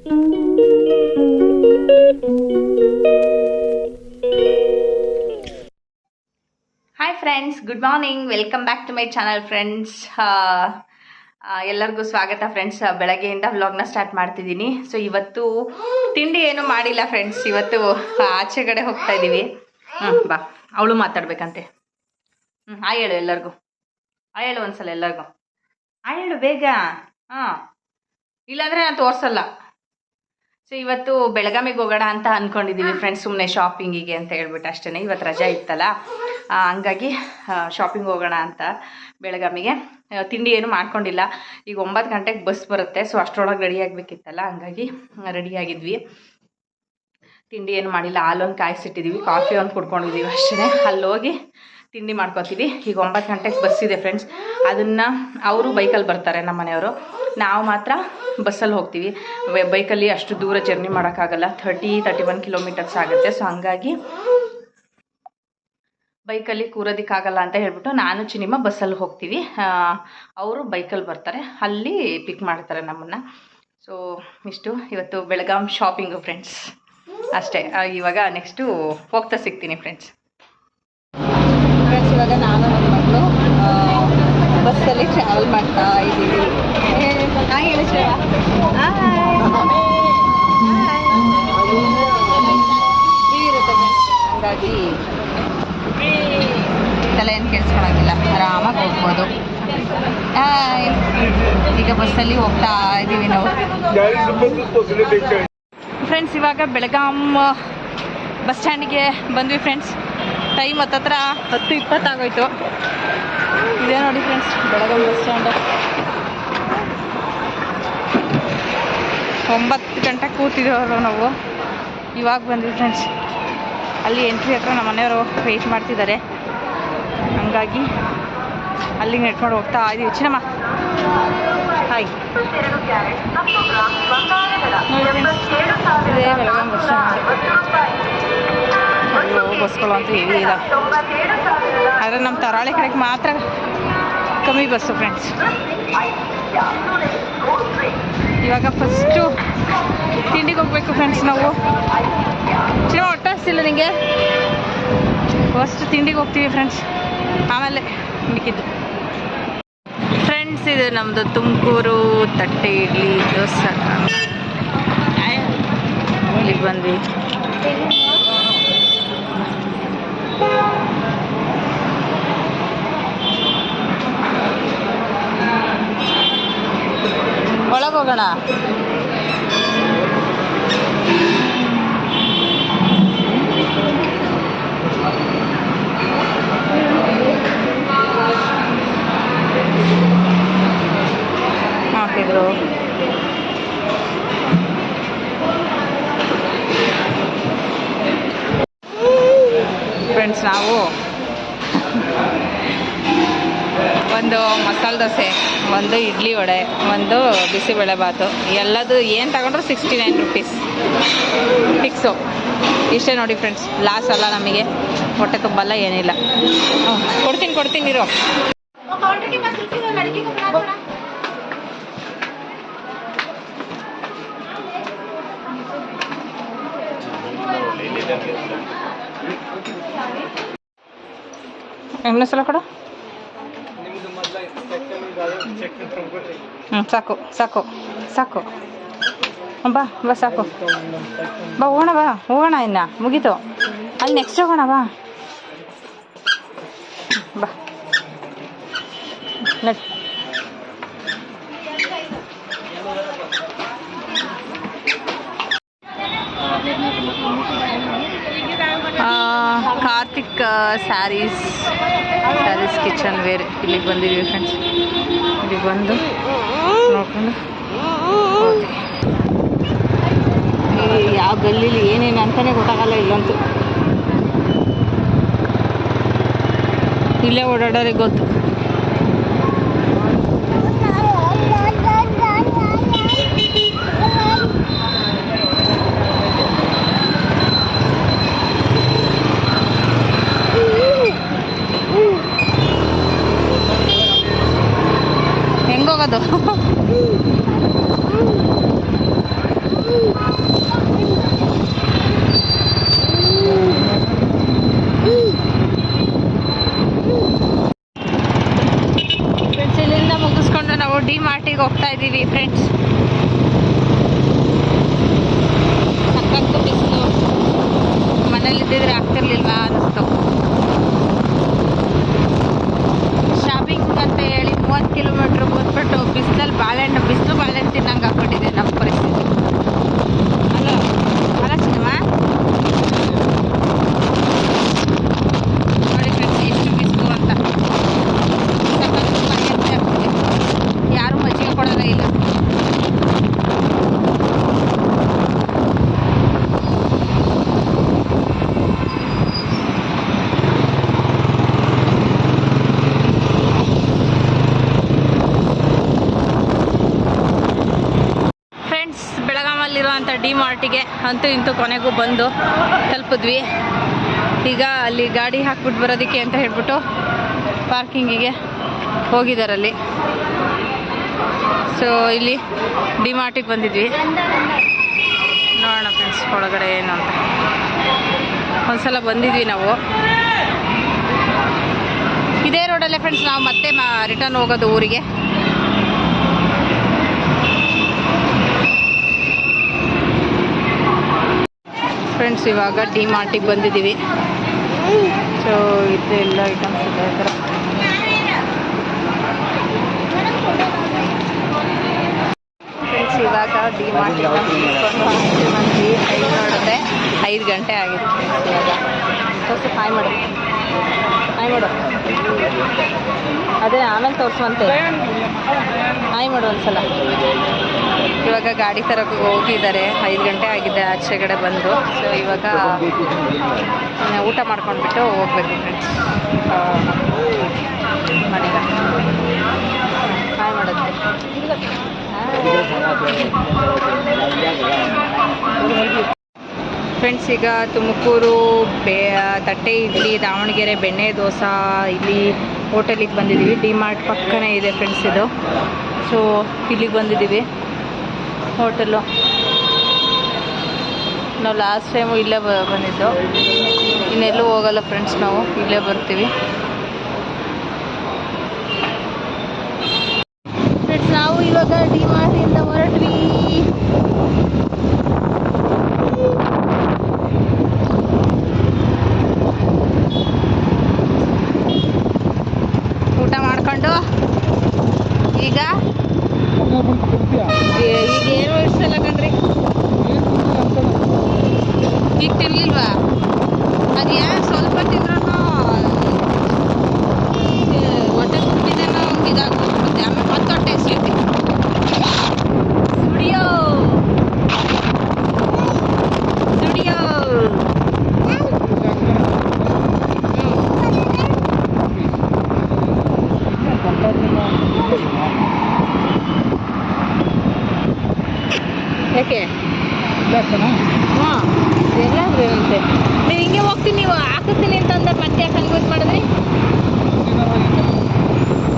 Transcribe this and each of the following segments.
Hi friends, good morning. Welcome back to my channel friends. ಎಲ್ಲರಿಗೂ ಸ್ವಾಗತ friends. ಬೆಳಗ್ಗೆಯಿಂದ ವ್ಲಾಗ್ನ ಸ್ಟಾರ್ಟ್ ಮಾಡ್ತಿದ್ದೀನಿ. ಸೊ ಇವತ್ತು ತಿಂಡಿ ಏನು ಮಾಡಿಲ್ಲ ಫ್ರೆಂಡ್ಸ್. ಇವತ್ತು ಆಚೆ ಕಡೆ ಹೋಗ್ತಾ ಇದ್ದೀವಿ. ಬಾ, ಅವಳು ಮಾತಾಡ್ಬೇಕಂತೆ. ಹಾಯ್ ಹೇಳು ಎಲ್ಲರಿಗೂ. ಹಾಯ್ ಹೇಳು ಒಂದ್ಸಲ ಎಲ್ಲರಿಗೂ. ಹಾಯ್ ಹೇಳು ಬೇಗ. ಇಲ್ಲಾಂದರೆ ನಾನು ತೋರಿಸಲ್ಲ. ಸೊ ಇವತ್ತು ಬೆಳಗಾವಿಗೆ ಹೋಗೋಣ ಅಂತ ಅಂದ್ಕೊಂಡಿದ್ದೀವಿ ಫ್ರೆಂಡ್ಸ್, ಸುಮ್ಮನೆ ಶಾಪಿಂಗಿಗೆ ಅಂತ ಹೇಳ್ಬಿಟ್ಟು ಅಷ್ಟೇ. ಇವತ್ತು ರಜಾ ಇತ್ತಲ್ಲ, ಹಂಗಾಗಿ ಶಾಪಿಂಗ್ ಹೋಗೋಣ ಅಂತ ಬೆಳಗಾವಿಗೆ. ತಿಂಡಿ ಏನು ಮಾಡ್ಕೊಂಡಿಲ್ಲ. ಈಗ 9 ಗಂಟೆಗೆ ಬಸ್ ಬರುತ್ತೆ. ಸೊ ಅಷ್ಟರೊಳಗೆ ರೆಡಿ ಆಗಬೇಕಿತ್ತಲ್ಲ, ಹಂಗಾಗಿ ರೆಡಿಯಾಗಿದ್ವಿ. ತಿಂಡಿ ಏನು ಮಾಡಿಲ್ಲ. ಹಾಲೊಂದು ಕಾಯಿಸಿಟ್ಟಿದ್ದೀವಿ, ಕಾಫಿ ಒಂದು ಕುಡ್ಕೊಂಡಿದ್ದೀವಿ ಅಷ್ಟೇ. ಅಲ್ಲಿ ಹೋಗಿ ತಿಂಡಿ ಮಾಡ್ಕೊತೀವಿ. ಈಗ 9 ಗಂಟೆಗೆ ಬಸ್ ಇದೆ ಫ್ರೆಂಡ್ಸ್. ಅದನ್ನು ಅವರು ಬೈಕಲ್ಲಿ ಬರ್ತಾರೆ, ನಮ್ಮ ಮನೆಯವರು. ನಾವು ಮಾತ್ರ ಬಸ್ಸಲ್ಲಿ ಹೋಗ್ತೀವಿ. ಬೈಕಲ್ಲಿ ಅಷ್ಟು ದೂರ ಜರ್ನಿ ಮಾಡೋಕ್ಕಾಗಲ್ಲ. 31 ಕಿಲೋಮೀಟರ್ಸ್ ಆಗುತ್ತೆ. ಸೊ ಹಂಗಾಗಿ ಬೈಕಲ್ಲಿ ಕೂರೋದಕ್ಕಾಗಲ್ಲ ಅಂತ ಹೇಳ್ಬಿಟ್ಟು ನಾನು ಚಿನಿಮ ಬಸ್ಸಲ್ಲಿ ಹೋಗ್ತೀವಿ. ಅವರು ಬೈಕಲ್ಲಿ ಬರ್ತಾರೆ, ಅಲ್ಲಿ ಪಿಕ್ ಮಾಡ್ತಾರೆ ನಮ್ಮನ್ನು. ಸೊ ಇಷ್ಟು ಇವತ್ತು ಬೆಳಗಾಂ ಶಾಪಿಂಗು ಫ್ರೆಂಡ್ಸ್, ಅಷ್ಟೇ. ಇವಾಗ ನೆಕ್ಸ್ಟು ಹೋಗ್ತಾ ಸಿಗ್ತೀನಿ ಫ್ರೆಂಡ್ಸ್. ಇವಾಗ ನಾನು ನನ್ನ ಮಕ್ಕಳು ಬಸ್ಸಲ್ಲಿ ಟ್ರಾವೆಲ್ ಮಾಡ್ತಾ ಇದ್ದೀವಿ. ಹಂಗಾಗಿ ತಲೆ ಏನು ಕೇಳಿಸ್ಕೊಳಂಗಿಲ್ಲ, ಆರಾಮಾಗಿ ಹೋಗ್ಬೋದು. ಈಗ ಬಸ್ಸಲ್ಲಿ ಹೋಗ್ತಾ ಇದ್ದೀವಿ ನಾವು ಫ್ರೆಂಡ್ಸ್. ಇವಾಗ ಬೆಳಗಾಂ ಬಸ್ ಸ್ಟ್ಯಾಂಡಿಗೆ ಬಂದ್ವಿ ಫ್ರೆಂಡ್ಸ್. ಟೈಮ್ ಹತ್ತತ್ರ 10:20 ಆಗೋಯ್ತು. ಇದೇ ನೋಡಿ ಫ್ರೆಂಡ್ಸ್ ಬೆಳಗಾಂ ಬಸ್ ಸ್ಟ್ಯಾಂಡು. 9 ಗಂಟೆಗೆ ಕೂತಿದ್ದೇವರು ನಾವು. ಇವಾಗ ಬಂದ್ವಿ ಫ್ರೆಂಡ್ಸ್. ಅಲ್ಲಿ ಎಂಟ್ರಿ ಹತ್ರ ನಮ್ಮ ಮನೆಯವರು ವೆಯ್ಟ್ ಮಾಡ್ತಿದ್ದಾರೆ. ಹಂಗಾಗಿ ಅಲ್ಲಿಗೆ ನೆಟ್ಕೊಂಡು ಹೋಗ್ತಾ ಇದ್ದೀವಿ. ಚಿನ್ನಮ್ಮ ಹಾಯ್. ಇದೇ ಬೆಳಗಾಂ ಬಸ್ ಸ್ಟ್ಯಾಂಡ್. ಬಸ್ಗಳು ಅಂತೂ ಇವೆ ಇಲ್ಲ, ಆದರೆ ನಮ್ಮ ತರಾಳೆ ಕಡೆಗೆ ಮಾತ್ರ ಕಮ್ಮಿ ಬಸ್ಸು ಫ್ರೆಂಡ್ಸ್. ಇವಾಗ ಫಸ್ಟು ತಿಂಡಿಗೆ ಹೋಗ್ಬೇಕು ಫ್ರೆಂಡ್ಸ್ ನಾವು. ಚಿನ್ನ ಹೊಟ್ಟೆ ಹಸ್ತಿಲ್ಲ ನಿಮಗೆ? ಫಸ್ಟ್ ತಿಂಡಿಗೆ ಹೋಗ್ತೀವಿ ಫ್ರೆಂಡ್ಸ್, ಆಮೇಲೆ ಮಿಕ್ಕಿದ್ದು. ಫ್ರೆಂಡ್ಸ್ ಇದು ನಮ್ಮದು ತುಮಕೂರು ತಟ್ಟೆ ಇಡ್ಲಿ ದೋಸೆ. ಇಲ್ಲಿಗೆ ಬಂದ್ವಿ. ಒಳಗೆ ಹೋಗೋಣ. ಹಾಕಿದ್ರು ಫ್ರೆಂಡ್ಸ್. ನಾವು ಒಂದು ಮಸಾಲೆ ದೋಸೆ, ಒಂದು ಇಡ್ಲಿ ವಡೆ, ಒಂದು ಬಿಸಿಬೇಳೆ ಬಾತು, ಎಲ್ಲದು ಏನು ತಗೊಂಡ್ರು 69 rupees ಫಿಕ್ಸು. ಇಷ್ಟೇ ನೋಡಿ ಫ್ರೆಂಡ್ಸ್. ಲಾಸ್ ಅಲ್ಲ ನಮಗೆ, ಹೊಟ್ಟೆ ತುಂಬಲ್ಲ ಏನಿಲ್ಲ. ಕೊಡ್ತೀನಿ ಇರೋ. ಎಣ್ಣೆ ಸಲ ಕೊಡು. ಸಾಕು ಬಾ ಸಾಕು. ಬಾ ಹೋಗೋಣ ಇನ್ನು ಮುಗೀತು. ಅಲ್ಲಿ ನೆಕ್ಸ್ಟ್ ಹೋಗೋಣ ಬಾ. ಕಾರ್ತಿಕ್ ಸ್ಯಾರೀಸ್ ಕಿಚನ್ ವೇರ್ ಇಲ್ಲಿಗೆ ಬಂದಿದ್ದೀವಿ ಫ್ರೆಂಡ್ಸ್. ಇಲ್ಲಿಗೆ ಬಂದು ನೋಡ್ಕೊಂಡು ಯಾವ ಗಲ್ಲಿಲಿ ಏನೇನು ಅಂತಲೇ ಗೊತ್ತಾಗಲ್ಲ. ಇಲ್ಲಂತೂ ಇಲ್ಲೇ ಓಡಾಡೋರಿಗೆ ಗೊತ್ತು. ಹೆಂಗೋಗೋದು? ಪಕ್ಕದಲ್ಲಿರುವಂಥ ಡಿ ಮಾರ್ಟಿಗೆ ಅಂತೂ ಇಂತೂ ಕೊನೆಗೂ ಬಂದು ತಲುಪಿದ್ವಿ. ಈಗ ಅಲ್ಲಿ ಗಾಡಿ ಹಾಕ್ಬಿಟ್ಟು ಬರೋದಕ್ಕೆ ಅಂತ ಹೇಳ್ಬಿಟ್ಟು ಪಾರ್ಕಿಂಗಿಗೆ ಹೋಗಿದ್ದಾರಲ್ಲಿ. ಸೊ ಇಲ್ಲಿ ಡಿ ಮಾರ್ಟಿಗೆ ಬಂದಿದ್ವಿ. ನೋಡೋಣ ಫ್ರೆಂಡ್ಸ್ ಒಳಗಡೆ ಏನು ಅಂತ. ಒಂದ್ಸಲ ಬಂದಿದ್ವಿ ನಾವು ಇದೇ ರೋಡಲ್ಲೇ ಫ್ರೆಂಡ್ಸ್. ನಾವು ಮತ್ತೆ ರಿಟರ್ನ್ ಹೋಗೋದು ಊರಿಗೆ. ಫ್ರೆಂಡ್ಸ್ ಇವಾಗ ಡಿ ಮಾರ್ಟಿಗೆ ಬಂದಿದ್ದೀವಿ. ಸೊ ಇದೆಲ್ಲ ಐಟಮ್ಸ್ ಇದೆ ಈ ಥರ. ಫ್ರೆಂಡ್ಸ್ ಇವಾಗ ಡಿ ಮಾರ್ಟಿಗೆ ಬಂದ್ವಿ. ಟೈಮ್ ನೋಡಿದ್ರೆ 5 ಗಂಟೆ ಆಗಿತ್ತು ಫ್ರೆಂಡ್ಸ್. ಇವಾಗ ಸ್ವಲ್ಪ ಹಾಯ್ ಮಾಡು ಅದೇ ಆಮೇಲೆ ತೋರಿಸುವಂತೆ. ಹಾಯ್ ಮಾಡು ಒಂದ್ಸಲ. ಇವಾಗ ಗಾಡಿ ತರಕ್ಕೆ ಹೋಗಿದ್ದಾರೆ. 5 ಗಂಟೆ ಆಗಿದೆ ಆಚೆಗಡೆ ಬಂದು. ಸೊ ಇವಾಗ ಊಟ ಮಾಡ್ಕೊಂಡ್ಬಿಟ್ಟು ಹೋಗ್ಬೇಕು ಫ್ರೆಂಡ್ಸ್. ಮಾಡಿಲ್ಲ ಹಾಯ್ ಮಾಡುತ್ತೆ. ಫ್ರೆಂಡ್ಸ್ ಈಗ ತುಮಕೂರು ತಟ್ಟೆ ಇಡ್ಲಿ, ದಾವಣಗೆರೆ ಬೆಣ್ಣೆ ದೋಸೆ ಇಲ್ಲಿ ಹೋಟೆಲಿಗೆ ಬಂದಿದ್ದೀವಿ. ಡಿ ಮಾರ್ಟ್ ಪಕ್ಕನೇ ಇದೆ ಫ್ರೆಂಡ್ಸ್ ಇದು. ಸೊ ಇಲ್ಲಿಗೆ ಬಂದಿದ್ದೀವಿ ಹೋಟೆಲ್ಲು. ನಾವು ಲಾಸ್ಟ್ ಟೈಮು ಇಲ್ಲೇ ಬಂದಿದ್ದು. ಇನ್ನೆಲ್ಲೂ ಹೋಗಲ್ಲ ಫ್ರೆಂಡ್ಸ್, ನಾವು ಇಲ್ಲೇ ಬರ್ತೀವಿ. ಫ್ರೆಂಡ್ಸ್ ನಾವು ಇವಾಗ ಡಿ ಮಾರ್ಟಿಂದ ಹೊರಟ್ವಿ. ಊಟ ಮಾಡ್ಕೊಂಡು ಈಗ ಏನು ಇಷ್ಟಲ್ಲ ಕಣ್ರಿ. ಈಗ ತಿನ್ಲಿಲ್ವಾ? ಅದು ಏನು ಸ್ವಲ್ಪ ತಿಂದ್ರೂ ಹೊಟ್ಟೆ ತುಂಬಿದೇನೋ ಇದಾಗ್ಬಿಡುತ್ತೆ. ಆಮೇಲೆ ಮತ್ತೆ ಹೊಟ್ಟೆ ಹಸಿಯುತ್ತೆ. ಸ್ಟುಡಿಯೋ ಯಾಕೆ? ಹಾಂ ಎಲ್ಲಾದ್ರೂ ಇರುತ್ತೆ. ನೀವು ಹಿಂಗೆ ಹೋಗ್ತೀನಿ, ನೀವು ಹಾಕಿಸ್ತೀನಿ ಅಂತಂದ್ರೆ ಮತ್ತೆ ಯಾಕೆ ಹಂಗೆ ಯೂಸ್ ಮಾಡಿದ್ರಿ?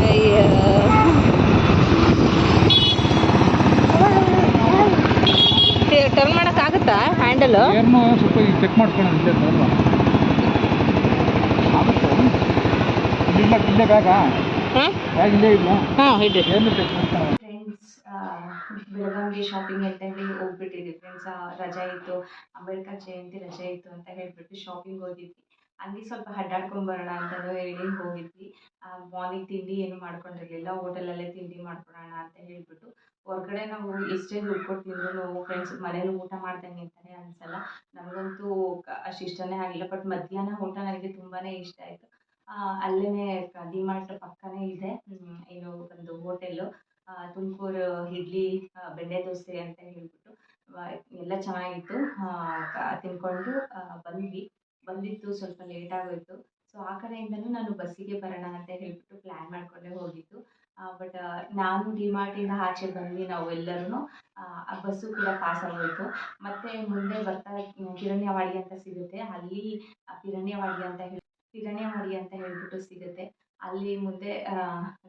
ಅಯ್ಯೋ ಟರ್ನ್ ಮಾಡೋಕ್ಕಾಗುತ್ತಾ ಹ್ಯಾಂಡಲು? ಸ್ವಲ್ಪ ಚೆಕ್ ಮಾಡ್ಕೊಳ್ಳೋದು ಫ್ರೆಂಡ್ಸ್. ಬೆಳಗಾವಿಗೆ ಶಾಪಿಂಗ್ ಅಂತ ಹೇಳಿ ಹೋಗ್ಬಿಟ್ಟಿದ್ವಿ ಫ್ರೆಂಡ್ಸ್. ರಜೆ ಇತ್ತು, ಅಂಬೇಡ್ಕರ್ ಜಯಂತಿ ರಜೆ ಇತ್ತು ಅಂತ ಹೇಳ್ಬಿಟ್ಟು ಶಾಪಿಂಗ್ ಹೋಗಿದ್ವಿ. ಹಂಗೆ ಸ್ವಲ್ಪ ಅಡ್ಡಾಡ್ಕೊಂಬರೋಣ ಅಂತಲೂ ಹೇಳಿ ಹೋಗಿದ್ವಿ. ಮಾರ್ನಿಂಗ್ ತಿಂಡಿ ಏನು ಮಾಡ್ಕೊಂಡಿರಲಿಲ್ಲ, ಹೋಟೆಲಲ್ಲೇ ತಿಂಡಿ ಮಾಡ್ಕೊಳೋಣ ಅಂತ ಹೇಳ್ಬಿಟ್ಟು. ಹೊರಗಡೆ ನಾವು ಎಷ್ಟೇ ದುಡ್ಡು ಕೊಟ್ಟು ತಿಂದ್ರು ಫ್ರೆಂಡ್ಸ್ ಮನೇಲಿ ಊಟ ಮಾಡ್ದಂಗೆ ಅಂತಲೇ ಅನಿಸಲ್ಲ. ನನಗಂತೂ ಅಷ್ಟು ಇಷ್ಟನೇ ಆಗಿಲ್ಲ. ಬಟ್ ಮಧ್ಯಾಹ್ನ ಊಟ ನನಗೆ ತುಂಬಾ ಇಷ್ಟ ಆಯಿತು. ಅಲ್ಲೇ ಡಿ ಮಾರ್ಟ್ ಪಕ್ಕನೇ ಇದೆ ಏನು ಒಂದು ಹೋಟೆಲ್ಲು, ತುಮಕೂರು ಇಡ್ಲಿ ಬೆಣ್ಣೆ ದೋಸೆ ಅಂತ ಹೇಳ್ಬಿಟ್ಟು ಎಲ್ಲ ಚೆನ್ನಾಗಿತ್ತು. ತಿನ್ಕೊಂಡು ಬಂದಿತ್ತು ಸ್ವಲ್ಪ ಲೇಟ್ ಆಗೋಯಿತು. ಸೊ ಆ ಕಡೆಯಿಂದನೂ ನಾನು ಬಸ್ಸಿಗೆ ಬರೋಣ ಅಂತ ಹೇಳ್ಬಿಟ್ಟು ಪ್ಲ್ಯಾನ್ ಮಾಡಿಕೊಂಡೇ ಹೋಗಿದ್ದು. ಬಟ್ ನಾನು ಡಿ ಮಾರ್ಟಿಂದ ಆಚೆ ಬಂದ್ವಿ ನಾವು ಎಲ್ಲರೂ. ಆ ಬಸ್ಸು ಕೂಡ ಪಾಸ್ ಆಗೋಯಿತು. ಮತ್ತು ಮುಂದೆ ಬರ್ತಾ ಕಿರಣ್ಯವಾಡಿ ಅಂತ ಸಿಗುತ್ತೆ, ಅಲ್ಲಿ ಕಿರಣ್ಯವಾಡಿ ಅಂತ ಹೇಳ್ಬಿಟ್ಟು ಸಿಗುತ್ತೆ. ಅಲ್ಲಿ ಮುಂದೆ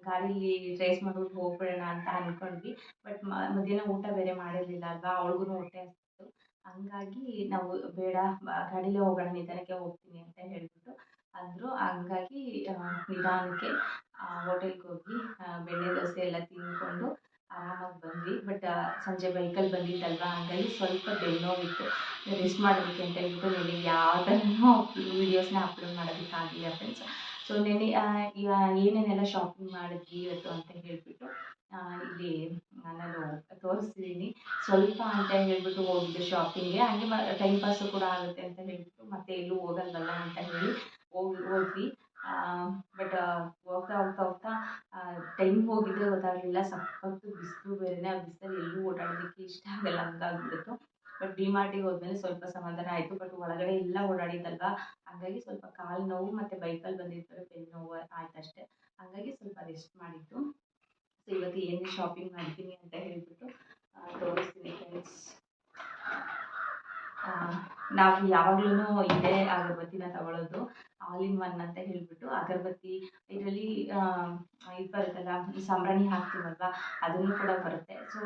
ಗಾಡೀಲಿ ರೇಸ್ ಮಾಡ್ಬಿಟ್ಟು ಹೋಗ್ಬಿಡೋಣ ಅಂತ ಅಂದ್ಕೊಂಡ್ವಿ. ಬಟ್ ಮಧ್ಯಾಹ್ನ ಊಟ ಬೇರೆ ಮಾಡಿರಲಿಲ್ಲ ಅಲ್ವಾ, ಅವ್ಳಿಗೂ ಹೊಟ್ಟೆ ಹಸಿತು. ಹಂಗಾಗಿ ನಾವು ಬೇಡ ಗಾಡೀಲೇ ಹೋಗೋಣ, ನಿಧಾನಕ್ಕೆ ಹೋಗ್ತೀನಿ ಅಂತ ಹೇಳ್ಬಿಟ್ಟು ಅಂದರು. ಹಂಗಾಗಿ ನಿಧಾನಕ್ಕೆ ಹೋಟೆಲ್ಗೆ ಹೋಗಿ ಬೆಣ್ಣೆ ದೋಸೆ ಎಲ್ಲ ತಿಂದ್ಕೊಂಡು ಆರಾಮಾಗಿ ಬಂದ್ವಿ. ಬಟ್ ಸಂಜೆ ಬೈಕಲ್ಲಿ ಬಂದಿದ್ದಲ್ವಾ, ಹಂಗಾಗಿ ಸ್ವಲ್ಪ ಬೆನ್ನೋವಿತ್ತು. ರೆಸ್ಟ್ ಮಾಡೋದಕ್ಕೆ ಅಂತ ಹೇಳ್ಬಿಟ್ಟು ನೆನೆ ಯಾವ ಥರನೂ ವೀಡಿಯೋಸ್ನ ಅಪ್ಲೋಡ್ ಮಾಡೋದಕ್ಕಾಗಲಿಲ್ಲ ಫ್ರೆಂಡ್ಸ್. ಸೊ ನೆನೆ ಏನೇನೆಲ್ಲ ಶಾಪಿಂಗ್ ಮಾಡಿದ್ವಿ ಇವತ್ತು ಅಂತ ಹೇಳ್ಬಿಟ್ಟು ಇಲ್ಲಿ ನಾನು ತೋರಿಸ್ತಿದ್ದೀನಿ. ಸ್ವಲ್ಪ ಅಂತ ಹೇಳ್ಬಿಟ್ಟು ಹೋಗಿದ್ದು ಶಾಪಿಂಗ್ಗೆ, ಹಂಗೆ ಟೈಮ್ ಪಾಸು ಕೂಡ ಆಗುತ್ತೆ ಅಂತ ಹೇಳ್ಬಿಟ್ಟು ಮತ್ತೆ ಎಲ್ಲೂ ಹೋಗಲ್ವಲ್ಲ ಅಂತ ಹೇಳಿ ಹೋದ್ವಿ. ಬಟ್ ಹೋಗ್ತಾ ಟೈಮ್ ಹೋಗಿದ್ದೇ ಗೊತ್ತಾಗಲಿಲ್ಲ. ಸಖತ್ತು ಬಿಸಿಲು ಬೇರೆನೇ. ಆ ಬಿಸಿಲಲ್ಲಿ ಎಲ್ಲೂ ಓಡಾಡೋದಕ್ಕೆ ಇಷ್ಟ ಆಗಲ್ಲ, ಹಂಗಾಗ್ಬಿಡ್ತು. ಬಟ್ ಡಿ ಮಾರ್ಟಿಗೆ ಹೋದ್ಮೇಲೆ ಸ್ವಲ್ಪ ಸಮಾಧಾನ ಆಯಿತು. ಬಟ್ ಒಳಗಡೆ ಎಲ್ಲ ಓಡಾಡಿದ್ದಲ್ವಾ, ಹಾಗಾಗಿ ಸ್ವಲ್ಪ ಕಾಲು ನೋವು ಮತ್ತು ಬೈಕಲ್ಲಿ ಬಂದಿದ್ದರೆ ಬೆನ್ನು ನೋವು ಆಯ್ತು ಅಷ್ಟೇ. ಹಾಗಾಗಿ ಸ್ವಲ್ಪ ರೆಸ್ಟ್ ಮಾಡಿದ್ದು. ಸೊ ಇವತ್ತು ಏನು ಶಾಪಿಂಗ್ ಮಾಡ್ತೀನಿ ಅಂತ ಹೇಳ್ಬಿಟ್ಟು ತೋರಿಸ್ತೀನಿ ಫ್ರೆಂಡ್ಸ್. ನಾವು ಯಾವಾಗ್ಲೂ ಇದೇ ಅಗರಬತ್ತಿನ ತಗೊಳ್ಳೋದು, ಆಲ್ ಇನ್ ಒನ್ ಅಂತ ಹೇಳ್ಬಿಟ್ಟು. ಅಗರಬತ್ತಿ ಇದರಲ್ಲಿ ಇದು ಬರುತ್ತಲ್ಲ, ಸಾಂಬ್ರಾಣಿ ಹಾಕ್ತೀವಲ್ವ, ಅದನ್ನು ಕೂಡ ಬರುತ್ತೆ. ಸೊ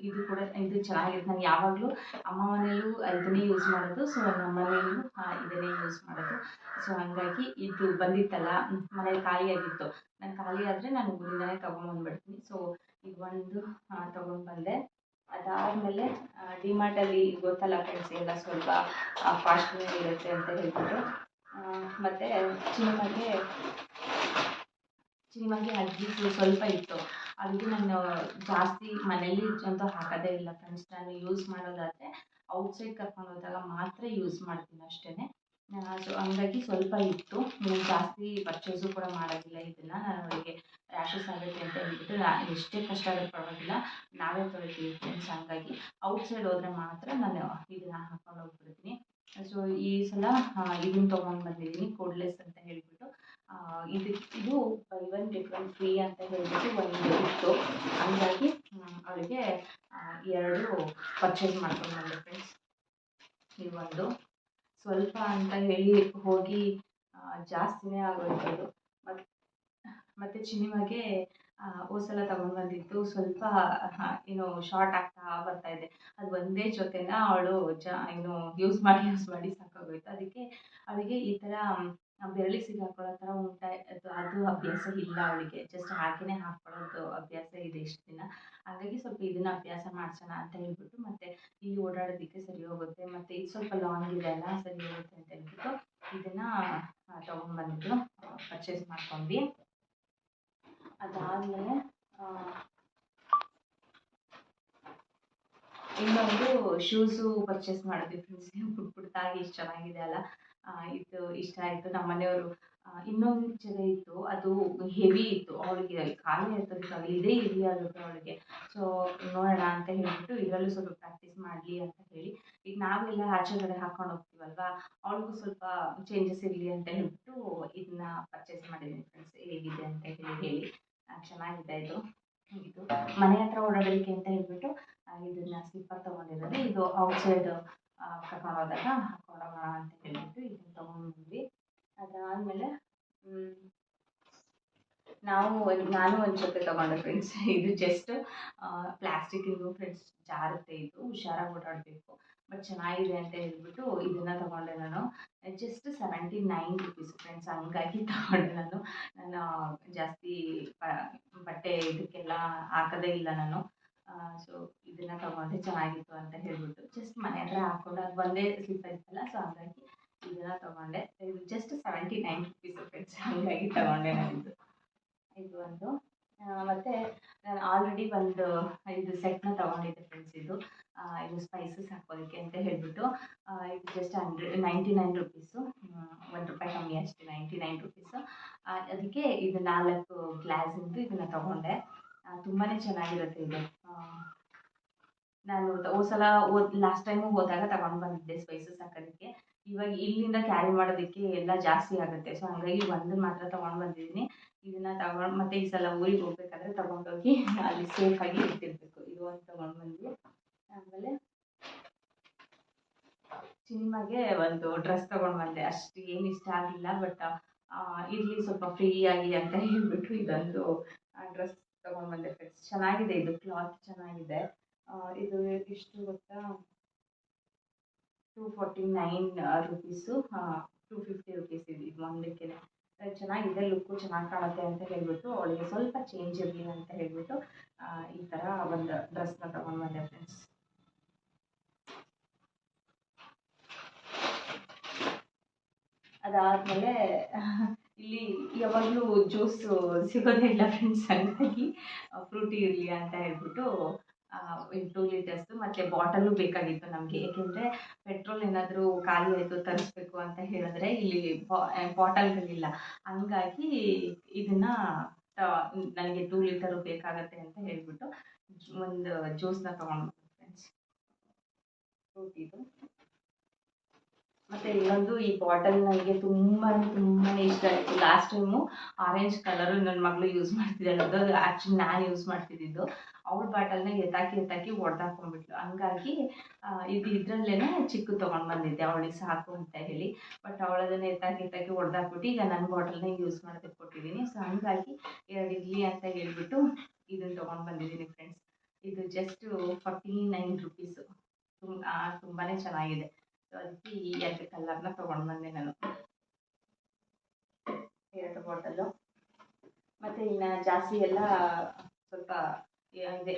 ಇದು ಕೂಡ ಇದು ಚೆನ್ನಾಗಿರುತ್ತೆ. ನಾನು ಯಾವಾಗಲೂ ಅಮ್ಮ ಮನೆಯಲ್ಲೂ ಇದನ್ನೇ ಯೂಸ್ ಮಾಡೋದು, ಸೊ ನಮ್ಮ ಮನೆಯಲ್ಲೂ ಇದನ್ನೇ ಯೂಸ್ ಮಾಡೋದು. ಸೊ ಹಂಗಾಗಿ ಇದು ಬಂದಿತ್ತಲ್ಲ, ಮನೇಲಿ ಖಾಲಿಯಾಗಿತ್ತು. ನಾನು ಖಾಲಿ ಆದರೆ ನಾನು ಊರಿಂದನೇ ತೊಗೊಂಬಂದ್ಬಿಡ್ತೀನಿ. ಸೊ ಇದು ಒಂದು ತೊಗೊಂಡು ಬಂದೆ. ಅದಾದಮೇಲೆ ಡಿಮಾರ್ಟಲ್ಲಿ ಗೊತ್ತಲ್ಲ ಫ್ರೆಂಡ್ಸ್, ಎಲ್ಲ ಸ್ವಲ್ಪ ಕಾಸ್ಟ್ಲಿ ಇರುತ್ತೆ ಅಂತ ಹೇಳ್ಬಿಟ್ಟು. ಮತ್ತು ಚಿನಿಮಾಗೆ ಅಜ್ಜಿದು ಸ್ವಲ್ಪ ಇತ್ತು. ಅದಕ್ಕೆ ನಾನು ಜಾಸ್ತಿ ಮನೇಲಿ ಅಂತೂ ಹಾಕೋದೇ ಇಲ್ಲ ಫ್ರೆಂಡ್ಸ್. ನಾನು ಯೂಸ್ ಮಾಡೋದಾದರೆ ಔಟ್ಸೈಡ್ ಕರ್ಕೊಂಡು ಹೋದಾಗ ಮಾತ್ರ ಯೂಸ್ ಮಾಡ್ತೀನಿ ಅಷ್ಟೇ. ಸೊ ಹಂಗಾಗಿ ಸ್ವಲ್ಪ ಇತ್ತು. ನಾನು ಜಾಸ್ತಿ ಪರ್ಚೇಸು ಕೂಡ ಮಾಡೋದಿಲ್ಲ ಇದನ್ನು. ನಾನು ಅವಳಿಗೆ ರ್ಯಾಷಸ್ ಆಗುತ್ತೆ ಅಂತ ಹೇಳ್ಬಿಟ್ಟು ಎಷ್ಟೇ ಕಷ್ಟ ಆದರೂ ಪರವಾಗಿಲ್ಲ, ನಾವೇ ತೊಳಿತೀವಿ ಫ್ರೆಂಡ್ಸ್. ಹಂಗಾಗಿ ಔಟ್ಸೈಡ್ ಹೋದರೆ ಮಾತ್ರ ನಾನು ಇದನ್ನು ಹಾಕ್ಕೊಂಡು ಹೋಗ್ಬಿಡ್ತೀನಿ. ಸೊ ಈ ಸಲ ಇದನ್ನು ತೊಗೊಂಡು ಬಂದಿದ್ದೀನಿ, ಕೋಡ್ಲೆಸ್ ಅಂತ ಹೇಳ್ಬಿಟ್ಟು. ಇದು by one get one free ಅಂತ ಹೇಳ್ಬಿಟ್ಟು ಒಂದು ಇತ್ತು. ಹಂಗಾಗಿ ಅವಳಿಗೆ 2 ಪರ್ಚೇಸ್ ಮಾಡ್ಕೊಂಡು ಬಂದೆ ಫ್ರೆಂಡ್ಸ್. ಇದು ಒಂದು ಸ್ವಲ್ಪ ಅಂತ ಹೇಳಿ ಹೋಗಿ ಜಾಸ್ತಿನೇ ಆಗೋಯ್ತದು. ಮತ್ತು ಚಿನಿಮಾಗೆ ಹೋದ್ಸಲ ತಗೊಂಡು ಬಂದಿದ್ದು ಸ್ವಲ್ಪ ಏನು ಶಾರ್ಟ್ ಆಗ್ತಾ ಬರ್ತಾಯಿದೆ. ಅದು ಒಂದೇ ಜೊತೆನ ಅವಳು ಯೂಸ್ ಮಾಡಿ ಸಾಕಾಗೋಯ್ತು. ಅದಕ್ಕೆ ಅವಳಿಗೆ ಈ ಥರ ಬೆರಳಿಗೆ ಸಿಗಾಕೊಳ್ಳೋ ಥರ ಅದು ಅಭ್ಯಾಸ ಇಲ್ಲ ಅವಳಿಗೆ. ಜಸ್ಟ್ ಹಾಗೇ ಹಾಕ್ಕೊಳ್ಳೋದು ಅಭ್ಯಾಸ ಇದೆ ಇಷ್ಟು ದಿನ. ಹಾಗಾಗಿ ಸ್ವಲ್ಪ ಇದನ್ನು ಅಭ್ಯಾಸ ಮಾಡಿಸೋಣ ಅಂತ ಹೇಳ್ಬಿಟ್ಟು, ಮತ್ತು ಇಲ್ಲಿ ಓಡಾಡೋದಕ್ಕೆ ಸರಿ ಹೋಗುತ್ತೆ, ಮತ್ತು ಇದು ಸ್ವಲ್ಪ ಲಾಂಗ್ ಇದೆ ಅಲ್ಲ, ಸರಿ ಹೋಗುತ್ತೆ ಅಂತ ಹೇಳ್ಬಿಟ್ಟು ಇದನ್ನು ತೊಗೊಂಡ್ಬಂದಿದ್ದು ಪರ್ಚೇಸ್ ಮಾಡ್ಕೊಂಡ್ವಿ. ಅದಾದಮೇಲೆ ಇನ್ನೊಂದು ಶೂಸು ಪರ್ಚೇಸ್ ಮಾಡಿದ್ವಿ ಫ್ರೆಂಡ್ಸ್. ಪುಟ್ಟಾಗಿ ಇಷ್ಟು ಚೆನ್ನಾಗಿದೆ ಅಲ್ಲ, ಇದು ಇಷ್ಟ ಆಯಿತು. ನಮ್ಮ ಮನೆಯವರು ಇನ್ನೊಂದು ಜೊತೆ ಇತ್ತು, ಅದು ಹೆವಿ ಇತ್ತು. ಅವಳಿಗೆ ಖಾಲಿ ಇರ್ತದೆ, ಇದೇ ಹೆವಿ ಆಗುತ್ತೆ ಅವಳಿಗೆ. ಸೊ ನೋಡೋಣ ಅಂತ ಹೇಳ್ಬಿಟ್ಟು ಇದರಲ್ಲೂ ಸ್ವಲ್ಪ ಪ್ರಾಕ್ಟೀಸ್ ಮಾಡಲಿ ಅಂತ ಹೇಳಿ, ಈಗ ನಾವೆಲ್ಲ ಆಚೆ ಕಡೆ ಹಾಕ್ಕೊಂಡು ಹೋಗ್ತೀವಲ್ವ, ಅವಳಿಗೂ ಸ್ವಲ್ಪ ಚೇಂಜಸ್ ಇರಲಿ ಅಂತ ಹೇಳ್ಬಿಟ್ಟು ಇದನ್ನ ಪರ್ಚೇಸ್ ಮಾಡಿದ್ದೀನಿ ಫ್ರೆಂಡ್ಸ್. ಹೇಗಿದೆ ಅಂತ ಹೇಳಿ ಚೆನ್ನಾಗಿದೆ ಇದು ಮನೆ ಹತ್ರ ಓಡಾಡೋದಕ್ಕೆ ಅಂತ ಹೇಳ್ಬಿಟ್ಟು ಇದನ್ನು ಸ್ಲಿಪ್ಪರ್ ತೊಗೊಂಡಿರೋದು. ಇದು ಔಟ್ಸೈಡ್ ಕರ್ಕೊಂಡು ಹೋದಾಗ ಹಾಕ್ಕೊಂಡೋಗೋಣ ಅಂತ ಹೇಳ್ಬಿಟ್ಟು ಇದನ್ನು ತೊಗೊಂಡ್ಬಂದ್ವಿ. ಅದಾದಮೇಲೆ ನಾನು ಒಂದು ಜೊತೆ ತೊಗೊಂಡೆ ಫ್ರೆಂಡ್ಸ್. ಇದು ಜಸ್ಟ್ ಪ್ಲಾಸ್ಟಿಕ್ಕಿಂದು ಫ್ರೆಂಡ್ಸ್, ಜಾರುತ್ತೆ. ಇದು ಹುಷಾರಾಗಿ ಓಡಾಡಬೇಕು, ಬಟ್ ಚೆನ್ನಾಗಿದೆ ಅಂತ ಹೇಳ್ಬಿಟ್ಟು ಇದನ್ನು ತೊಗೊಂಡೆ ನಾನು. Just 79 rupees friends. ಹಂಗಾಗಿ ತೊಗೊಂಡೆ ನಾನು ಜಾಸ್ತಿ ಬಟ್ಟೆ ಇದಕ್ಕೆಲ್ಲ ಹಾಕೋದೇ ಇಲ್ಲ ನಾನು. ಸೊ ಇದನ್ನು ತೊಗೊಂಡೆ, ಚೆನ್ನಾಗಿತ್ತು ಅಂತ ಹೇಳ್ಬಿಟ್ಟು. ಜಸ್ಟ್ ಮನೆ ಹತ್ರ ಹಾಕ್ಕೊಂಡು ಅದು ಒಂದೇ ಸ್ಲಿಪ್ಪರ್ ಇತ್ತಲ್ಲ, ಸೊ ಹಂಗಾಗಿ ಇದನ್ನು ತೊಗೊಂಡೆ. ಇದು ಜಸ್ಟ್ 79 ರುಪೀಸ್ ಫ್ರೆಂಡ್ಸ್. ಹಂಗಾಗಿ ತೊಗೊಂಡೆ ನಾನಿದು. ಇದು ಒಂದು ಮತ್ತು ನಾನು ಆಲ್ರೆಡಿ ಒಂದು ಇದು ಸೆಟ್ನ ತೊಗೊಂಡಿದ್ದೆ ಫ್ರೆಂಡ್ಸ್. ಇದು ಸ್ಪೈಸಸ್ ಹಾಕೋದಕ್ಕೆ ಅಂತ ಹೇಳ್ಬಿಟ್ಟು. ಇದು ಜಸ್ಟ್ 99 ರುಪೀಸು, ₹1 ಕಮ್ಮಿ ಅಷ್ಟೇ, 99 ರುಪೀಸು. ಅದಕ್ಕೆ ಇದು 4 ಗ್ಲಾಸಿಂದು ಇದನ್ನು ತೊಗೊಂಡೆ. ತುಂಬಾ ಚೆನ್ನಾಗಿರುತ್ತೆ ಇದು. ನಾನು ಹೋದ್ಸಲ ಲಾಸ್ಟ್ ಟೈಮು ಹೋದಾಗ ತಗೊಂಡು ಬಂದಿದ್ದೆ ಸ್ಪೈಸಸ್ ಹಾಕೋದಕ್ಕೆ. ಇವಾಗ ಇಲ್ಲಿಂದ ಕ್ಯಾರಿ ಮಾಡೋದಕ್ಕೆ ಎಲ್ಲ ಜಾಸ್ತಿ ಆಗುತ್ತೆ. ಸೊ ಹಂಗಾಗಿ ಒಂದು ಮಾತ್ರ ತೊಗೊಂಡು ಬಂದಿದ್ದೀನಿ. ಇದನ್ನು ತಗೊಂಡು ಮತ್ತು ಈ ಸಲ ಊರಿಗೆ ಹೋಗ್ಬೇಕಾದ್ರೆ ತೊಗೊಂಡೋಗಿ ಅಲ್ಲಿ ಸೇಫಾಗಿ ಇಟ್ಟಿರಬೇಕು. ಇದು ಒಂದು ತೊಗೊಂಡು ಬಂದ್ವಿ. ಆಮೇಲೆ ಚಿನಿಮಾಗೆ ಒಂದು ಡ್ರೆಸ್ ತೊಗೊಂಡು ಬಂದೆ. ಅಷ್ಟು ಏನು ಇಷ್ಟ ಆಗಲಿಲ್ಲ, ಬಟ್ ಇರಲಿ ಸ್ವಲ್ಪ ಫ್ರೀಯಾಗಿ ಅಂತ ಹೇಳ್ಬಿಟ್ಟು ಇದೊಂದು ಡ್ರೆಸ್ ತೊಗೊಂಡು ಬಂದೆ ಫ್ರೆಂಡ್ಸ್. ಚೆನ್ನಾಗಿದೆ, ಇದು ಕ್ಲಾತ್ ಚೆನ್ನಾಗಿದೆ. ಇದು ಎಷ್ಟು ಗೊತ್ತಾ, 249 ರುಪೀಸು, 250 ರುಪೀಸ್ ಇದು ಒಂದಕ್ಕೆ. ಚೆನ್ನಾಗಿದೆ, ಲುಕ್ಕು ಚೆನ್ನಾಗಿ ಕಾಣುತ್ತೆ ಅಂತ ಹೇಳ್ಬಿಟ್ಟು ಅವಳಿಗೆ ಸ್ವಲ್ಪ ಚೇಂಜ್ ಇರಲಿ ಅಂತ ಹೇಳ್ಬಿಟ್ಟು ಈ ಥರ ಒಂದು ಡ್ರೆಸ್ನ ತೊಗೊಂಡು ಬಂದೆ ಫ್ರೆಂಡ್ಸ್. ಅದಾದಮೇಲೆ ಇಲ್ಲಿ ಯಾವಾಗಲೂ ಜ್ಯೂಸು ಸಿಗೋದೇ ಇಲ್ಲ ಫ್ರೆಂಡ್ಸ್. ಹಂಗಾಗಿ ಫ್ರೂಟಿ ಇರಲಿ ಅಂತ ಹೇಳ್ಬಿಟ್ಟು 2 ಲೀಟರ್ಸ್ದು ಮತ್ತು ಬಾಟಲು ಬೇಕಾಗಿತ್ತು ನಮಗೆ. ಏಕೆಂದರೆ ಪೆಟ್ರೋಲ್ ಏನಾದರೂ ಖಾಲಿ ಆಯಿತು ತರಿಸ್ಬೇಕು ಅಂತ ಹೇಳಿದ್ರೆ ಇಲ್ಲಿ ಬಾಟಲ್ಗಳಿಲ್ಲ. ಹಂಗಾಗಿ ಇದನ್ನು ನನಗೆ 2 ಲೀಟರು ಬೇಕಾಗತ್ತೆ ಅಂತ ಹೇಳ್ಬಿಟ್ಟು ಒಂದು ಜ್ಯೂಸನ್ನ ತೊಗೊಂಡು ಫ್ರೆಂಡ್ಸ್, ಫ್ರೂಟಿದು. ಮತ್ತು ಇನ್ನೊಂದು ಈ ಬಾಟಲ್ ನನಗೆ ತುಂಬಾ ಇಷ್ಟ ಆಯಿತು. ಲಾಸ್ಟ್ ಟೈಮು ಆರೆಂಜ್ ಕಲರು ನನ್ನ ಮಗಳು ಯೂಸ್ ಮಾಡ್ತಿದ್ದಾಳೆ. ಅದು ಆ್ಯಕ್ಚುಲಿ ನಾನು ಯೂಸ್ ಮಾಡ್ತಿದ್ದಿದ್ದು. ಅವ್ಳ ಬಾಟಲ್ನ ಎತ್ತಾಕಿ ಹೊಡೆದಾಕೊಂಡ್ಬಿಟ್ಲು. ಹಂಗಾಗಿ ಇದು ಇದರಲ್ಲೇ ಚಿಕ್ಕ ತೊಗೊಂಡು ಬಂದಿದ್ದೆ ಅವಳಿಗೆ ಸಾಕು ಅಂತ ಹೇಳಿ. ಬಟ್ ಅವಳದನ್ನು ಎತ್ತಾಕಿ ಹೊಡೆದಾಕ್ಬಿಟ್ಟು ಈಗ ನನ್ನ ಬಾಟಲ್ನ ಯೂಸ್ ಮಾಡೋದಕ್ಕೆ ಕೊಟ್ಟಿದ್ದೀನಿ. ಸೊ ಹಂಗಾಗಿ 2 ಇರಲಿ ಅಂತ ಹೇಳ್ಬಿಟ್ಟು ಇದನ್ನು ತೊಗೊಂಡು ಬಂದಿದ್ದೀನಿ ಫ್ರೆಂಡ್ಸ್. ಇದು ಜಸ್ಟು 49 ರುಪೀಸು. ತುಂಬಾ ಚೆನ್ನಾಗಿದೆ. ಸೊ ಅದಕ್ಕೆ ಈ 2 ಕಲರ್ನ ತೊಗೊಂಡು ಬಂದೆ ನಾನು, 2 ಬಾಟಲು. ಮತ್ತು ಇನ್ನು ಜಾಸ್ತಿ ಎಲ್ಲ ಸ್ವಲ್ಪ ಇದೆ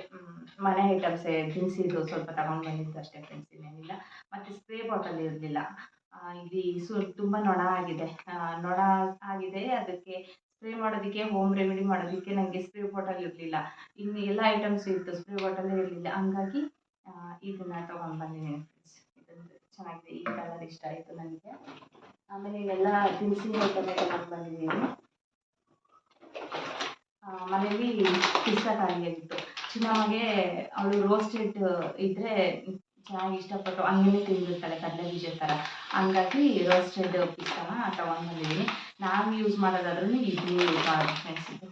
ಮನೆ ಐಟಮ್ಸೇ, ದಿನಸಿದು ಸ್ವಲ್ಪ ತಗೊಂಡು ಬಂದಿದ್ದು ಅಷ್ಟೇ ಫ್ರೆಂಡ್ಸ್, ಇನ್ನೇನಿಲ್ಲ. ಮತ್ತು ಸ್ಪ್ರೇ ಬಾಟಲ್ ಇರಲಿಲ್ಲ. ಇಲ್ಲಿ ತುಂಬ ನೊಣ ಆಗಿದೆ. ಅದಕ್ಕೆ ಸ್ಪ್ರೇ ಮಾಡೋದಕ್ಕೆ, ಹೋಮ್ ರೆಮಿಡಿ ಮಾಡೋದಕ್ಕೆ ನನಗೆ ಸ್ಪ್ರೇ ಬಾಟಲ್ ಇರಲಿಲ್ಲ. ಇನ್ನು ಎಲ್ಲ ಐಟಮ್ಸ್ ಇತ್ತು, ಸ್ಪ್ರೇ ಬಾಟಲೇ ಇರಲಿಲ್ಲ. ಹಂಗಾಗಿ ಇದನ್ನು ತೊಗೊಂಡು ಬಂದಿದ್ದೀನಿ ಫ್ರೆಂಡ್ಸ್. ಇದೊಂದು ಚೆನ್ನಾಗಿದೆ, ಈ ಕಲರ್ ಇಷ್ಟ ಆಯಿತು ನನಗೆ. ಆಮೇಲೆ ಇವೆಲ್ಲ ದಿನಸಿ ಐಟಮೇ ತೊಗೊಂಡು ಬಂದಿದ್ದೀನಿ. ಮನೇಲಿ ಪಿಸ್ತಾ ಖಾಲಿಯಾಗಿತ್ತು. ಚಿನ್ನಮ್ಮಗೆ ಅವಳು ರೋಸ್ಟೆಡ್ ಇದ್ದರೆ ಚೆನ್ನಾಗಿ ಇಷ್ಟಪಟ್ಟು ಹಂಗೇ ತಿಂದಿರ್ತಾಳೆ, ಕಡಲೆ ಬೀಜದ ಥರ. ಹಂಗಾಗಿ ರೋಸ್ಟೆಡ್ ಪಿಸ್ತಾನ ತೊಗೊಂಡು ಬಂದಿದ್ದೀನಿ. ನಾವು ಯೂಸ್ ಮಾಡೋದಾದ್ರೂ ಇದನ್ನೇ ಯೂಸ್ ಮಾಡೋದು ಫ್ರೆಂಡ್ಸ್. ಇದು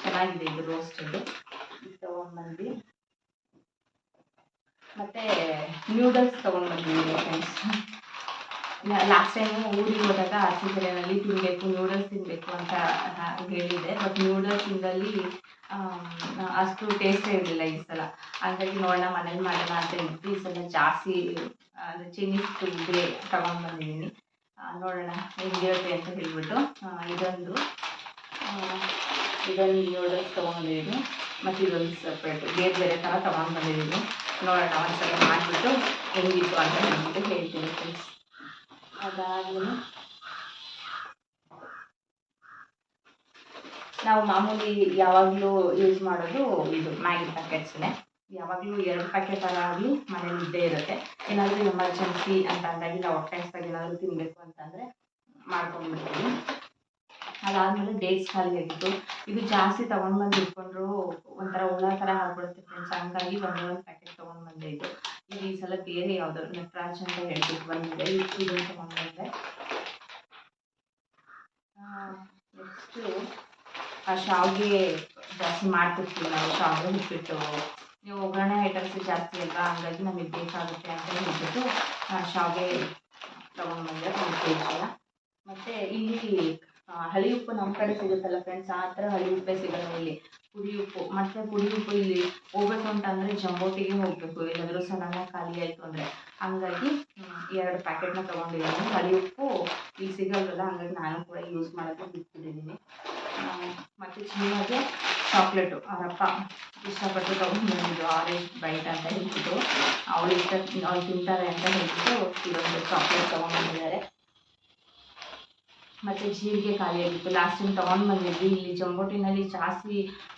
ಚೆನ್ನಾಗಿದೆ, ಇದು ರೋಸ್ಟೆಡ್. ಇದು ತೊಗೊಂಡ್ಬಂದು ಮತ್ತು ನ್ಯೂಡಲ್ಸ್ ತೊಗೊಂಡು ಬಂದಿದ್ದೀನಿ ಫ್ರೆಂಡ್ಸ್. ಲಾಸ್ಟ್ ಟೈಮು ಊರಿಗೆ ಹೋದಾಗ ಅರಸೀಕೆರೆಯಲ್ಲಿ ನ್ಯೂಡಲ್ಸ್ ತಿನ್ನಬೇಕು ಅಂತ ಹೇಳಿದೆ. ಬಟ್ ನ್ಯೂಡಲ್ಸ್ ಇಂದಲ್ಲಿ ಅಷ್ಟು ಟೇಸ್ಟೇ ಇರಲಿಲ್ಲ ಈ ಸಲ. ಹಾಗಾಗಿ ನೋಡೋಣ ಮನೇಲಿ ಮಾಡೋಣ ಅಂತ ಹೇಳ್ಬಿಟ್ಟು ಈ ಸಲ ಜಾಸ್ತಿ ಅಂದರೆ ಚೈನೀಸ್ ಫುಡ್ಗೆ ತಗೊಂಡು ಬಂದಿದ್ದೀನಿ. ನೋಡೋಣ ಹೆಂಗಿರುತ್ತೆ ಅಂತ ಹೇಳ್ಬಿಟ್ಟು ಇದೊಂದು ನ್ಯೂಡಲ್ಸ್ ತೊಗೊಂಡಿದ್ದೀನಿ. ಮತ್ತು ಇದೊಂದು ಸಪ್ರೇಟ್ ಬೇರೆ ಥರ ತೊಗೊಂಡು ಬಂದಿದ್ದೀನಿ. ನೋಡೋಣ ಒಂದ್ಸಲ ಮಾಡಿಬಿಟ್ಟು ಹೆಂಗಿತ್ತು ಅಂತ ಹೇಳ್ಬಿಟ್ಟು ಹೇಳ್ತೀನಿ ಫ್ರೆಂಡ್ಸ್. ಅದಾದಮೇಲೆ ನಾವು ಮಾಮೂಲಿ ಯಾವಾಗಲೂ ಯೂಸ್ ಮಾಡೋದು ಇದು ಮ್ಯಾಗಿ ಪ್ಯಾಕೆಟ್ಸ್ನೇ. ಯಾವಾಗಲೂ 2 ಪ್ಯಾಕೆಟ್ ಆಗಲಿ ಮನೇಲಿ ಇದ್ದೇ ಇರುತ್ತೆ. ಏನಾದರೂ ಎಮರ್ಜೆನ್ಸಿ ಅಂತ ಅಂದಾಗಿ ನಾವು ಹೊಟ್ಟೆ ಹಸ್ದಾಗ ಏನಾದರೂ ತಿನ್ನಬೇಕು ಅಂತಂದರೆ ಮಾಡ್ಕೊಂಡ್ಬಿಡ್ತೀವಿ. ಅದಾದಮೇಲೆ ಡೇಟ್ಸ್ ಖಾಲಿಯಾಗಿತ್ತು. ಇದು ಜಾಸ್ತಿ ತೊಗೊಂಡು ಬಂದು ಇಟ್ಕೊಂಡ್ರು ಒಂಥರ ಹುಳ ಥರ ಆಗ್ಬಿಡುತ್ತೆ ಫ್ರೆಂಡ್ಸ್. ಹಂಗಾಗಿ ಒಂದೇ ಒಂದು ಪ್ಯಾಕೆಟ್ ತೊಗೊಂಡು ಬಂದೆ. ಇದು ಈ ಸಲ ಬೇರೆ ಯಾವುದೋ ನಟರಾಜ್ ಅಂತ ಹೇಳ್ಬಿಟ್ಟು ಬಂದಿದೆ, ಇದನ್ನು ತೊಗೊಂಡು ಬಂದೆ. ನೆಕ್ಸ್ಟು ಶಾವಿಗೆ ಜಾಸ್ತಿ ಮಾಡ್ತಿರ್ತೀವಿ ನಾವು, ಶಾವಿಗೆ ಉಪ್ಪಿಟ್ಟು. ನೀವು ಒಗ್ಗರಣೆ ಐಟಮ್ಸ್ ಜಾಸ್ತಿ ಅಲ್ವಾ, ಹಂಗಾಗಿ ನಮಗೆ ಬೇಕಾಗುತ್ತೆ ಅಂತ ಹೇಳ್ಬಿಟ್ಟು ಶಾವಿಗೆ ತೊಗೊಂಡು ಬಂದೆ 1 kg. ಮತ್ತು ಇಲ್ಲಿ ಹಳಿ ಉಪ್ಪು ನಮ್ಮ ಕಡೆ ಸಿಗುತ್ತಲ್ಲ ಫ್ರೆಂಡ್ಸ್, ಆ ಥರ ಹಳಿ ಉಪ್ಪೇ ಸಿಗೋಲ್ಲ ಇಲ್ಲಿ, ಪುಡಿ ಉಪ್ಪು. ಮತ್ತು ಪುಡಿ ಉಪ್ಪು ಇಲ್ಲಿ ಹೋಗ್ಬೇಕು ಅಂತಂದರೆ ಜಂಬೋಟಿಗೆ ಹೋಗಬೇಕು, ಎಲ್ಲಾದರೂ ಸಡನ್ನಾಗಿ ಖಾಲಿ ಆಯಿತು ಅಂದರೆ. ಹಂಗಾಗಿ 2 ಪ್ಯಾಕೆಟ್ನ ತೊಗೊಂಡಿದ್ದೀನಿ. ಹಳಿ ಉಪ್ಪು ಇಲ್ಲಿ ಸಿಗೋಲ್ವಲ್ಲ, ಹಂಗಾಗಿ ನಾನು ಕೂಡ ಯೂಸ್ ಮಾಡೋದು ಬಿಟ್ಬಿಟ್ಟಿದ್ದೀನಿ. ಮತ್ತು ಚಿನ್ನಗೆ ಚಾಕ್ಲೇಟು ಅವರಪ್ಪ ಇಷ್ಟಪಟ್ಟು ತೊಗೊಂಡು ಬಂದಿದ್ದು, ಆರೆಂಜ್ ಬೈಟ್ ಅಂತ ಹೇಳ್ಬಿಟ್ಟು. ಅವಳು ತಿಂತಾರೆ ಅಂತ ಹೇಳ್ಬಿಟ್ಟು ಇದೊಂದು ಚಾಕ್ಲೇಟ್ ತೊಗೊಂಡ್ಬಂದಿದ್ದಾರೆ. ಮತ್ತು ಜೀರಿಗೆ ಖಾಲಿಯಾಗಿತ್ತು. ಲಾಸ್ಟ್ ಟೈಮ್ ತೊಗೊಂಡು ಬಂದಿದ್ವಿ, ಇಲ್ಲಿ ಜಂಬೋಟಿನಲ್ಲಿ ಜಾಸ್ತಿ